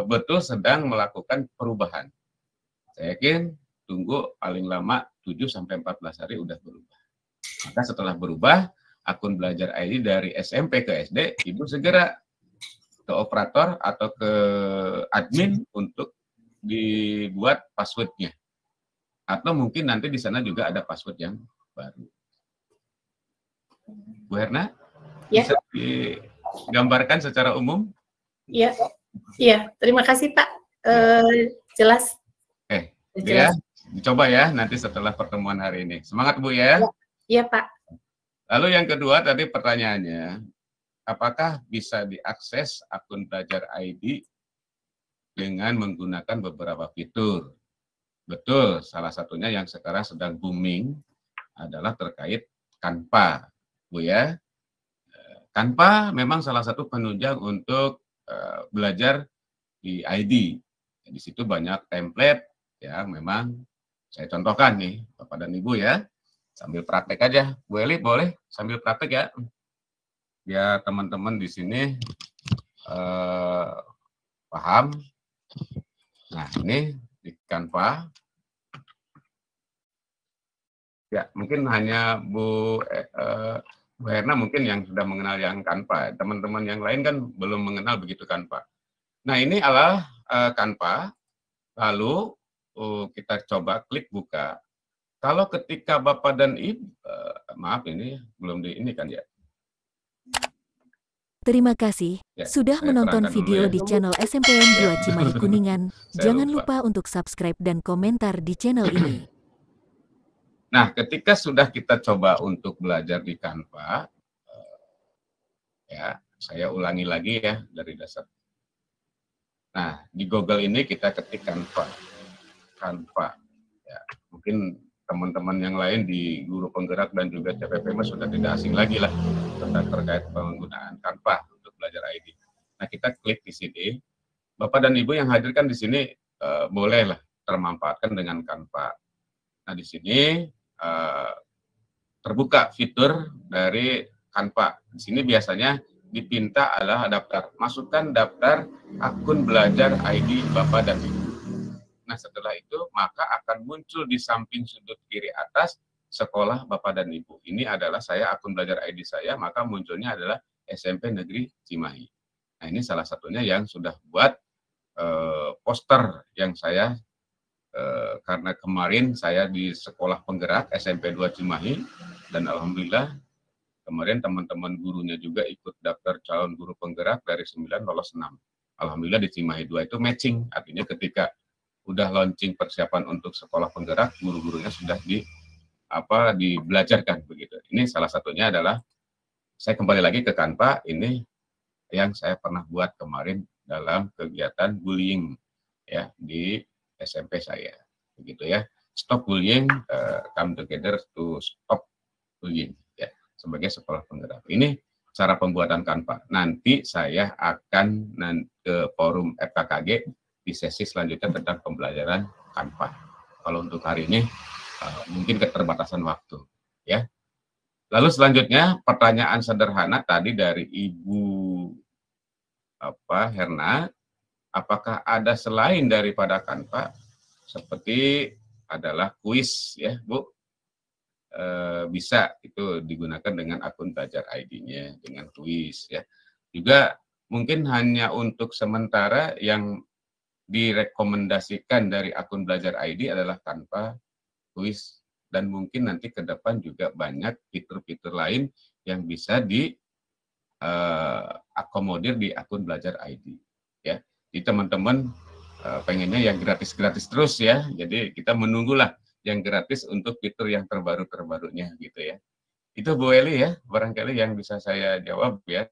betul sedang melakukan perubahan. Saya yakin tunggu paling lama 7-14 hari udah berubah. Maka setelah berubah, akun belajar ID dari SMP ke SD, Ibu segera ke operator atau ke admin untuk dibuat passwordnya. Atau mungkin nanti di sana juga ada password yang baru. Bu Herna, bisa digambarkan secara umum? Iya, terima kasih Pak. Jelas. Ya, dicoba ya nanti setelah pertemuan hari ini. Semangat Bu ya. Iya Pak. Lalu yang kedua tadi pertanyaannya, apakah bisa diakses akun belajar ID dengan menggunakan beberapa fitur? Betul, salah satunya yang sekarang sedang booming adalah terkait Canva, Bu ya. Canva memang salah satu penunjang untuk belajar di ID. Di situ banyak template yang memang saya contohkan nih, Bapak dan Ibu ya. Sambil praktek aja, Bu Eli boleh sambil praktek ya, biar teman-teman di sini paham. Nah, ini di Canva. Ya, mungkin hanya Bu Herna mungkin yang sudah mengenal yang Canva. Teman-teman yang lain kan belum mengenal begitu Canva. Nah, ini adalah Canva. Lalu kita coba klik buka. Kalau ketika Bapak dan Ibu, maaf ini belum di ini kan ya. Terima kasih Ya, sudah saya menonton terangkan dulu video ya. di channel SMPN 2 Cimahi Kuningan. Saya Jangan lupa. lupa untuk subscribe dan komentar di channel ini. Nah, ketika sudah kita coba untuk belajar di Canva, ya, saya ulangi lagi ya dari dasar. Nah, di Google ini kita ketik Canva. Canva. Ya, mungkin teman-teman yang lain di Guru Penggerak dan juga CPPM sudah tidak asing lagi lah tentang terkait penggunaan Canva untuk belajar ID. Nah, kita klik di sini. Bapak dan Ibu yang hadirkan di sini bolehlah termanfaatkan dengan Canva. Nah, di sini terbuka fitur dari Canva. Di sini biasanya dipinta adalah daftar. Masukkan daftar akun belajar ID Bapak dan Ibu. Nah, setelah itu maka akan muncul di samping sudut kiri atas sekolah Bapak dan Ibu. Ini adalah saya akun belajar ID saya, maka munculnya adalah SMP Negeri Cimahi. Nah, ini salah satunya yang sudah buat poster yang saya karena kemarin saya di sekolah penggerak SMP 2 Cimahi dan alhamdulillah kemarin teman-teman gurunya juga ikut daftar calon guru penggerak dari 9 lolos 6. Alhamdulillah di Cimahi 2 itu matching, artinya ketika udah launching persiapan untuk sekolah penggerak, guru-gurunya sudah dibelajarkan begitu. Ini salah satunya adalah saya kembali lagi ke Canva, ini yang saya pernah buat kemarin dalam kegiatan bullying ya di SMP saya, begitu ya. Stop bullying, come together to stop bullying ya sebagai sekolah penggerak. Ini cara pembuatan Canva. Nanti saya akan ke forum FKKG di sesi selanjutnya tentang pembelajaran Canva. Kalau untuk hari ini mungkin keterbatasan waktu, ya. Lalu selanjutnya pertanyaan sederhana tadi dari Ibu Herna, apakah ada selain daripada Canva seperti adalah kuis, ya Bu? Bisa itu digunakan dengan akun belajar ID-nya dengan kuis, ya. Juga mungkin hanya untuk sementara yang direkomendasikan dari akun belajar ID adalah Canva, kuis, dan mungkin nanti ke depan juga banyak fitur-fitur lain yang bisa diakomodir di akun belajar ID. Ya, jadi teman-teman pengennya yang gratis-gratis terus ya. Jadi kita menunggulah yang gratis untuk fitur yang terbaru-terbarunya gitu ya. Itu Bu Eli ya, barangkali yang bisa saya jawab ya.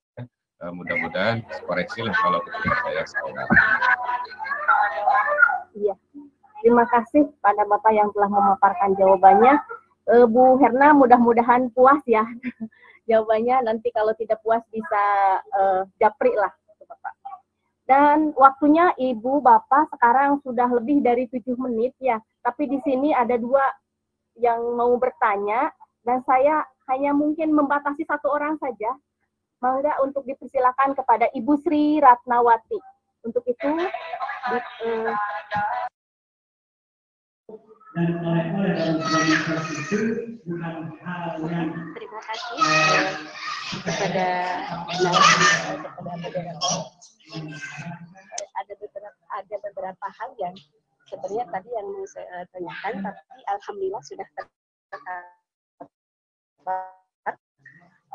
Mudah-mudahan koreksi lah kalau saya salah. Iya, terima kasih pada Bapak yang telah memaparkan jawabannya. Bu Herna mudah-mudahan puas ya jawabannya. Nanti kalau tidak puas bisa japri lah Bapak. Dan waktunya Ibu Bapak sekarang sudah lebih dari 7 menit ya. Tapi di sini ada 2 yang mau bertanya dan saya hanya mungkin membatasi 1 orang saja. Mangga untuk dipersilakan kepada Ibu Sri Ratnawati. Untuk itu terima kasih kepada ada beberapa hal yang sebenarnya tadi yang saya tanyakan, tapi alhamdulillah sudah terjawab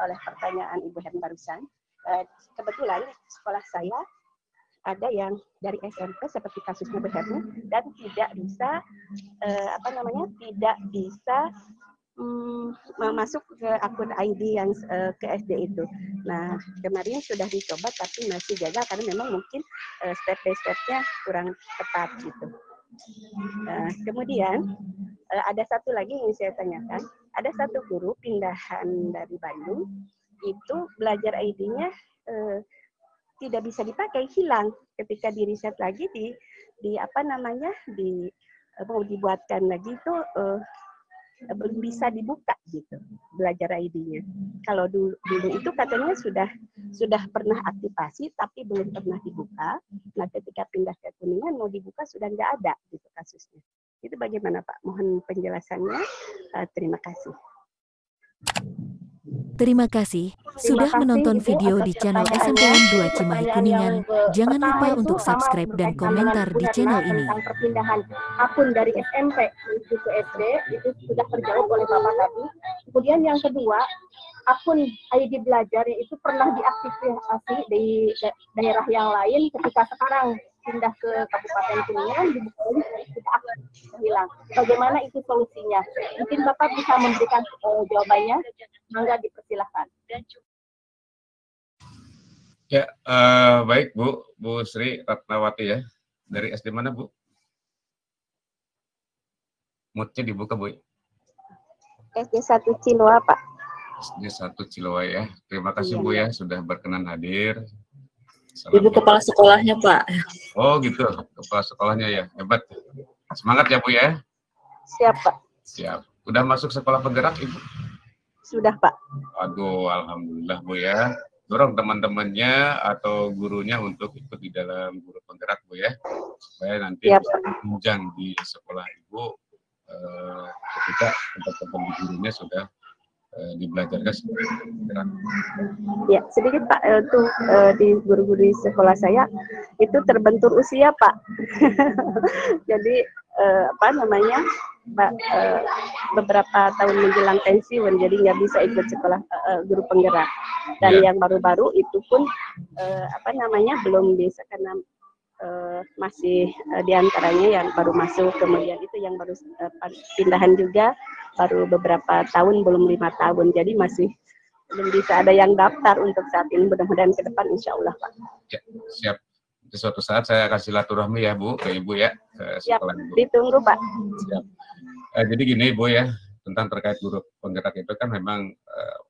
oleh pertanyaan Ibu Herna barusan. Kebetulan sekolah saya ada yang dari SMP seperti kasusnya Bu Herna dan tidak bisa tidak bisa masuk ke akun ID yang ke SD itu. Nah, kemarin sudah dicoba tapi masih gagal karena memang mungkin step by step-nya kurang tepat gitu. Kemudian ada satu lagi yang saya tanyakan, ada satu guru pindahan dari Bandung itu belajar ID-nya tidak bisa dipakai, hilang ketika di riset lagi mau dibuatkan lagi itu belum bisa dibuka gitu belajar ID-nya. Kalau dulu itu katanya sudah pernah aktivasi tapi belum pernah dibuka. Nah ketika pindah ke Kuningan mau dibuka sudah nggak ada gitu kasusnya. Itu bagaimana Pak? Mohon penjelasannya. Terima kasih. Terima kasih sudah menonton video di channel SMPN 2 Cimahi Kuningan. Jangan lupa untuk subscribe dan komentar di channel ini. Tentang perpindahan akun dari SMP menuju ke SD itu sudah terjawab oleh Bapak tadi. Kemudian yang kedua, akun ID belajar itu pernah diaktifasi di daerah yang lain, ketika sekarang pindah ke Kabupaten Kuningan dibuka lagi sudah hilang. Bagaimana itu solusinya? Mungkin Bapak bisa memberikan jawabannya. Mangga dipersilahkan. Ya, baik Bu Sri Ratnawati ya. Dari SD mana Bu? Moodnya dibuka Bu. SD 1 Ciloa Pak. SD 1 Ciloa ya. Terima kasih Bu ya sudah berkenan hadir. Ibu kepala sekolahnya Pak. Oh gitu, kepala sekolahnya ya. Hebat. Semangat ya Bu ya. Siap Pak. Siap. Udah masuk sekolah penggerak Ibu? Sudah Pak. Aduh, alhamdulillah Bu ya. Dorong teman-temannya atau gurunya untuk ikut di dalam guru penggerak Bu ya. Supaya nanti bisa menunjang di sekolah Ibu ketika teman-teman di gurunya sudah dibelajarkan sebagai penggerak. Ya, sedikit Pak, untuk di guru-guru di sekolah saya itu terbentur usia Pak. Jadi beberapa tahun menjelang pensiun, jadi nggak bisa ikut sekolah guru penggerak. Dan yang baru-baru itu pun belum bisa karena masih diantaranya yang baru masuk, kemudian itu yang baru pindahan juga baru beberapa tahun, belum 5 tahun, jadi masih belum bisa ada yang daftar untuk saat ini. Mudah-mudahan ke depan insya Allah Pak. Ya, siap. Suatu saat saya kasih silaturahmi ya Bu ke Ibu ya. Siap, ditunggu Pak. Siap. Jadi gini Bu ya, tentang terkait guru penggerak itu kan memang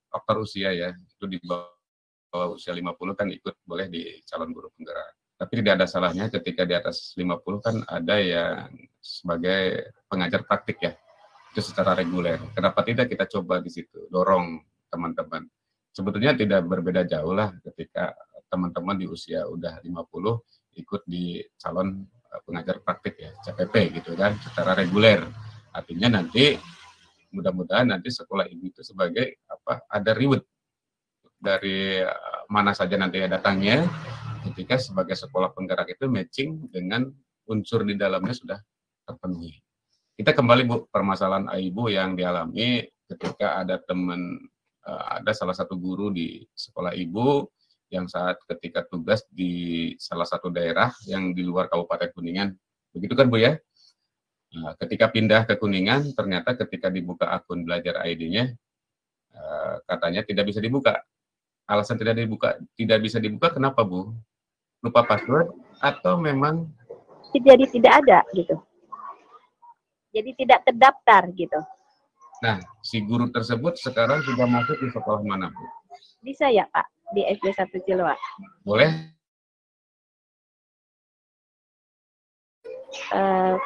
faktor usia ya. Itu di bawah usia 50 kan ikut boleh di calon guru penggerak. Tapi tidak ada salahnya ketika di atas 50 kan ada yang sebagai pengajar praktik ya. Itu secara reguler. Kenapa tidak kita coba di situ, dorong teman-teman. Sebetulnya tidak berbeda jauh lah ketika teman-teman di usia udah 50 ikut di calon pengajar praktik ya, CPP gitu kan, secara reguler. Artinya nanti mudah-mudahan nanti sekolah Ibu itu sebagai ada reward dari mana saja nanti datangnya, ketika sebagai sekolah penggerak itu matching dengan unsur di dalamnya sudah terpenuhi. Kita kembali Bu, permasalahan Ibu yang dialami ketika ada ada salah satu guru di sekolah Ibu yang saat ketika tugas di salah satu daerah yang di luar Kabupaten Kuningan. Begitu kan Bu ya? Nah, ketika pindah ke Kuningan, ternyata ketika dibuka akun belajar ID-nya, katanya tidak bisa dibuka. Alasan tidak bisa dibuka kenapa Bu? Lupa password atau memang? Jadi tidak ada gitu. Jadi tidak terdaftar gitu. Nah, si guru tersebut sekarang sudah masuk di sekolah mana Bu? Bisa ya Pak, di SD 1 Ciloa. Boleh?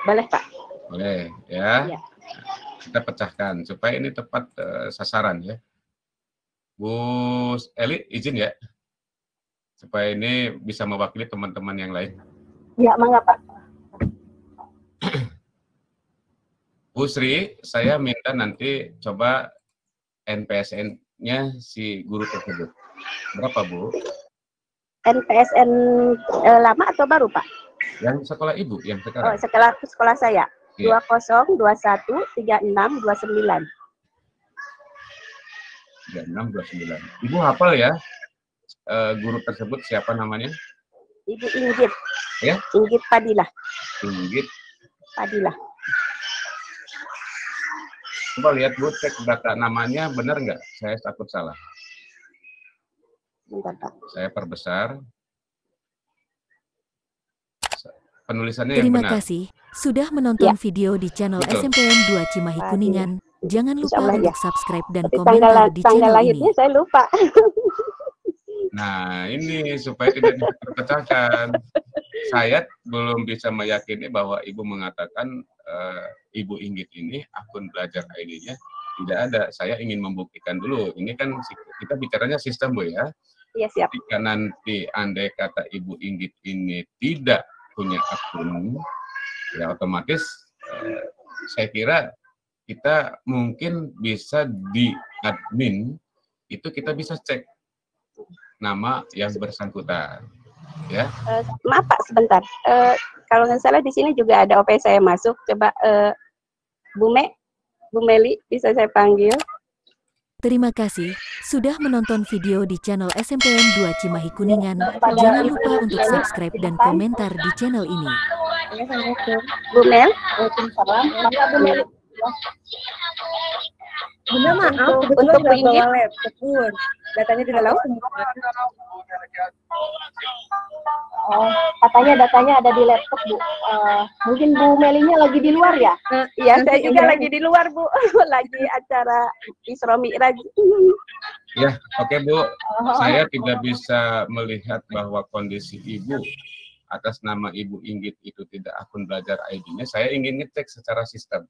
Boleh Pak. Boleh ya. Ya. Kita pecahkan supaya ini tepat sasaran ya. Bu Eli izin ya, supaya ini bisa mewakili teman-teman yang lain. Ya, mangga Pak. Bu Sri, saya minta nanti coba NPSN-nya si guru tersebut. Berapa Bu? NPSN lama atau baru Pak? Yang sekolah Ibu, yang sekarang. Oh, sekolah saya. 20213629. 3629. Ibu hafal ya guru tersebut siapa namanya? Ibu Inggit. Ya? Inggit Padilah. Inggit Padilah. Coba lihat Bu, cek data namanya benar nggak? Saya takut salah. Bentar Pak. Saya perbesar. Penulisannya Terima yang benar. kasih sudah menonton video di channel SMPN 2 Cimahi Kuningan. Jangan lupa untuk subscribe dan Tapi komentar di tanggal channel lahirnya ini. saya lupa. Nah, ini supaya tidak bisa terpecahkan. saya belum bisa meyakini bahwa Ibu mengatakan Ibu Inggit ini akun belajar ID-nya tidak ada. Saya ingin membuktikan dulu. Ini kan kita bicaranya sistem, Bu ya. Iya, siap. Jika nanti andai kata Ibu Inggit ini tidak punya akun, ya otomatis saya kira kita mungkin bisa di admin itu kita bisa cek nama yang bersangkutan, ya. Maaf Pak, sebentar. Kalau nggak salah di sini juga ada OP saya masuk. Coba Bu Meli bisa saya panggil. Terima kasih sudah menonton video di channel SMPN 2 Cimahi Kuningan. Jangan lupa untuk subscribe dan komentar di channel ini. Bu Mel. Waalaikumsalam. Maka Bu Meli. Bunda maaf, untuk Bu Inggit. Datanya tidak langsung. Oh, katanya datanya ada di laptop, Bu. Mungkin Bu Melinya lagi di luar ya? Iya, saya juga lagi di luar, Bu. Lagi acara Isra Mi'raj. Ya, oke Bu. Saya tidak bisa melihat bahwa kondisi Ibu atas nama Ibu Inggit itu tidak akun belajar ID-nya. Saya ingin ngecek secara sistem.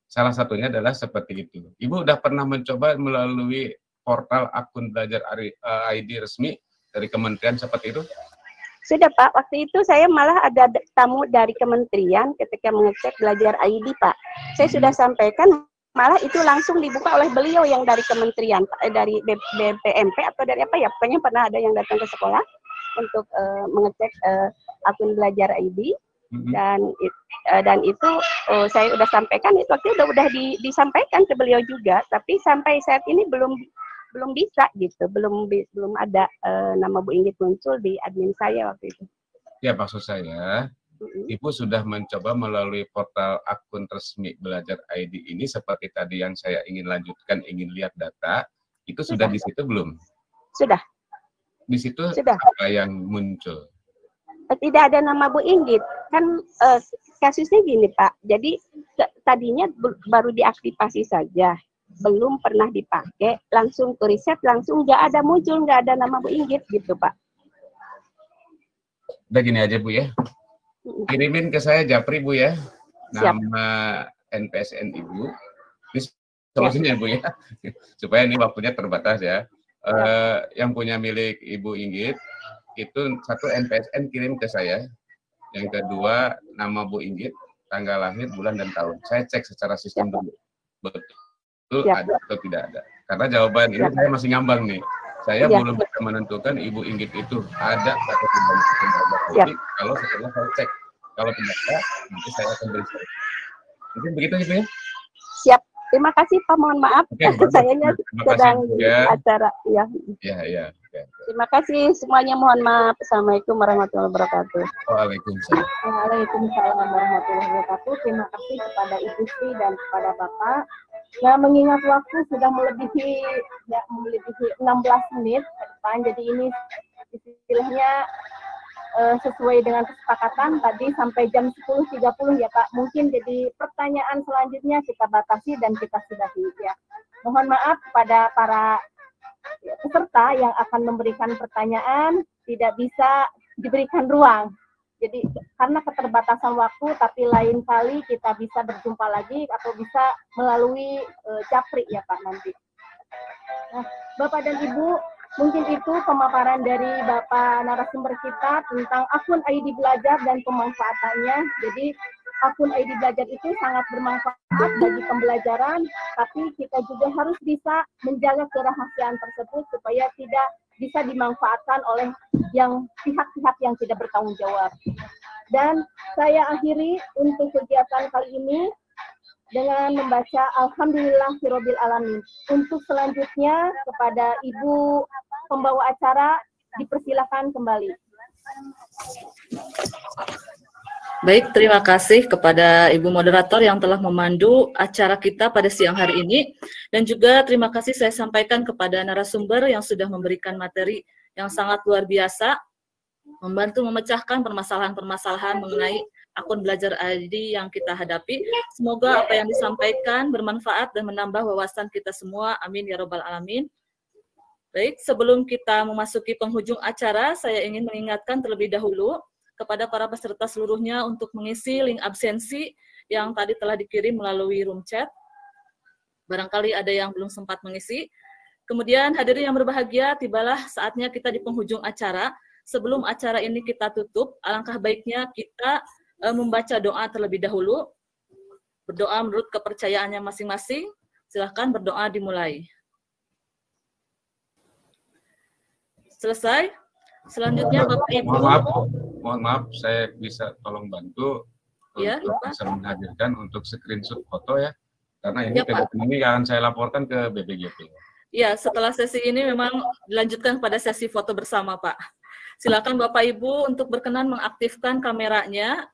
Salah satunya adalah seperti itu. Ibu udah pernah mencoba melalui portal akun belajar ID resmi dari kementerian seperti itu? Sudah Pak, waktu itu saya malah ada tamu dari kementerian ketika mengecek belajar ID Pak. Saya sudah sampaikan, malah itu langsung dibuka oleh beliau yang dari kementerian, dari BPMP atau dari apa ya, pokoknya pernah ada yang datang ke sekolah untuk mengecek akun belajar ID. Dan itu saya sudah sampaikan, itu waktu itu udah disampaikan ke beliau juga, tapi sampai saat ini belum bisa gitu, belum ada nama Bu Inggit muncul di admin saya waktu itu. Ya, maksud saya, Ibu sudah mencoba melalui portal akun resmi belajar ID ini seperti tadi yang saya ingin lanjutkan, ingin lihat data, itu sudah di situ belum? Sudah. Di situ sudah. Apa yang muncul? Tidak ada nama Bu Inggit. Kan kasusnya gini Pak, jadi tadinya baru diaktifasi saja, belum pernah dipakai, langsung ke riset, langsung nggak ada muncul, nggak ada nama Bu Inggit gitu Pak. Udah gini aja Bu ya, kirimin ke saya Japri Bu ya, nama NPSN Ibu, ini solusinya Bu ya, supaya ini waktunya terbatas ya. Yang punya milik Ibu Inggit, itu satu NPSN kirim ke saya, yang kedua nama Bu Inggit, tanggal lahir, bulan, dan tahun. Saya cek secara sistem dulu, betul ada atau tidak ada. Karena jawaban ini saya masih ngambang nih. Saya belum bisa menentukan Ibu Inggit itu ada atau tidak. Jadi kalau setelah saya cek, kalau tidak ada, nanti saya akan beri. Mungkin begitu gitu ya? Siap. Terima kasih Pak, mohon maaf. Sayanya sedang di acara. Ya. Ya. Terima kasih semuanya, mohon maaf. Assalamualaikum warahmatullahi wabarakatuh. Waalaikumsalam. Waalaikumsalam warahmatullahi wabarakatuh. Terima kasih kepada Ibu Sri dan kepada Bapak. Nah, mengingat waktu sudah melebihi 16 menit ke depan, jadi ini istilahnya sesuai dengan kesepakatan tadi sampai jam 10.30 ya Pak. Mungkin jadi pertanyaan selanjutnya kita batasi dan kita sudahi ya. Mohon maaf pada para peserta yang akan memberikan pertanyaan tidak bisa diberikan ruang. Jadi karena keterbatasan waktu, tapi lain kali kita bisa berjumpa lagi atau bisa melalui Japri ya Pak nanti. Nah, Bapak dan Ibu, mungkin itu pemaparan dari Bapak narasumber kita tentang akun ID Belajar dan pemanfaatannya. Jadi akun ID Belajar itu sangat bermanfaat bagi pembelajaran, tapi kita juga harus bisa menjaga kerahasiaan tersebut supaya tidak bisa dimanfaatkan oleh pihak-pihak yang tidak bertanggung jawab. Dan saya akhiri untuk kegiatan kali ini dengan membaca Alhamdulillahirabbil alamin. Untuk selanjutnya kepada Ibu pembawa acara dipersilakan kembali. Baik, terima kasih kepada Ibu Moderator yang telah memandu acara kita pada siang hari ini. Dan juga terima kasih saya sampaikan kepada narasumber yang sudah memberikan materi yang sangat luar biasa, membantu memecahkan permasalahan-permasalahan mengenai akun belajar ID yang kita hadapi. Semoga apa yang disampaikan bermanfaat dan menambah wawasan kita semua. Amin ya Rabbal Alamin. Baik, sebelum kita memasuki penghujung acara, saya ingin mengingatkan terlebih dahulu kepada para peserta seluruhnya untuk mengisi link absensi yang tadi telah dikirim melalui room chat. Barangkali ada yang belum sempat mengisi. Kemudian hadirin yang berbahagia, tibalah saatnya kita di penghujung acara. Sebelum acara ini kita tutup, alangkah baiknya kita membaca doa terlebih dahulu. Berdoa menurut kepercayaannya masing-masing. Silahkan berdoa dimulai. Selesai. Selanjutnya Bapak Ibu. Mohon maaf, saya bisa tolong bantu ya, untuk bisa menghadirkan untuk screenshot foto ya. Karena ini ya, ini akan saya laporkan ke BPJP. Ya, setelah sesi ini memang dilanjutkan pada sesi foto bersama, Pak. Silakan Bapak Ibu untuk berkenan mengaktifkan kameranya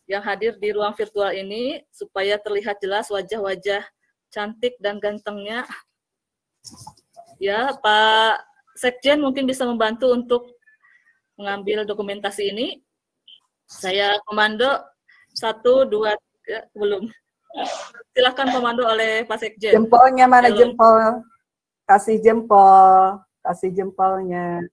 yang hadir di ruang virtual ini supaya terlihat jelas wajah-wajah cantik dan gantengnya. Ya, Pak Sekjen mungkin bisa membantu untuk mengambil dokumentasi ini. Saya komando 1, 2, 3, belum. Silakan komando oleh Pak Sekjen. Jempolnya mana? Halo. Jempol? Kasih jempol. Kasih jempolnya.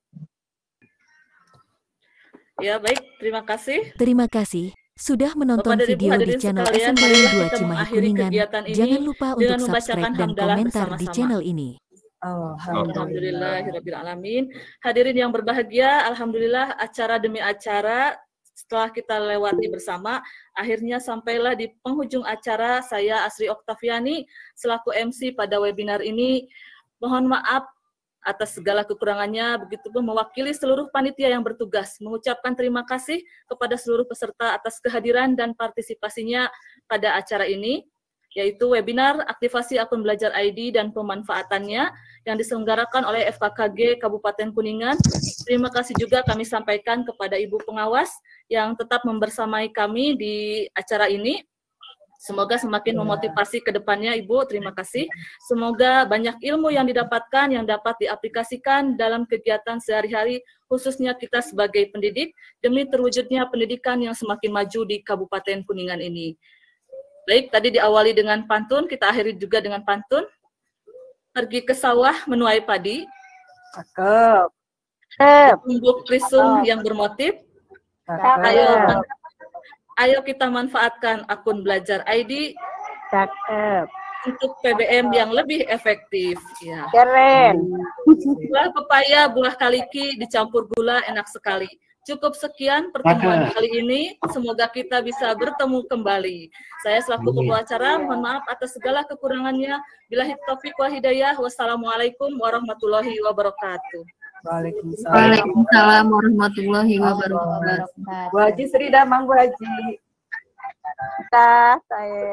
Ya, baik. Terima kasih. Terima kasih. Sudah menonton video di channel SMPN 2 Cimahi Kuningan. Jangan lupa untuk subscribe dan komentar di channel ini. Alhamdulillahirrabbilalamin. Hadirin yang berbahagia, alhamdulillah acara demi acara setelah kita lewati bersama, akhirnya sampailah di penghujung acara. Saya Asri Oktaviani selaku MC pada webinar ini. Mohon maaf atas segala kekurangannya, begitupun mewakili seluruh panitia yang bertugas mengucapkan terima kasih kepada seluruh peserta atas kehadiran dan partisipasinya pada acara ini, yaitu webinar aktivasi akun belajar ID dan pemanfaatannya yang diselenggarakan oleh FKKG Kabupaten Kuningan. Terima kasih juga kami sampaikan kepada Ibu Pengawas yang tetap membersamai kami di acara ini. Semoga semakin memotivasi ke depannya, Ibu. Terima kasih. Semoga banyak ilmu yang didapatkan, yang dapat diaplikasikan dalam kegiatan sehari-hari, khususnya kita sebagai pendidik, demi terwujudnya pendidikan yang semakin maju di Kabupaten Kuningan ini. Baik, tadi diawali dengan pantun, kita akhiri juga dengan pantun. Pergi ke sawah menuai padi. Cakep. Tumbuk risum yang bermotif. Ayo kita manfaatkan akun belajar ID. Cakep. Untuk PBM yang lebih efektif. Ya. Keren. Buah pepaya, buah kaliki dicampur gula enak sekali. Cukup sekian pertemuan kali ini. Semoga kita bisa bertemu kembali. Saya selaku pembawa acara, mohon maaf atas segala kekurangannya. Billahi taufiq wal hidayah. Wassalamualaikum warahmatullahi wabarakatuh. Waalaikumsalam warahmatullahi wabarakatuh. Bu Haji Sri Damang, Bu Haji. Saya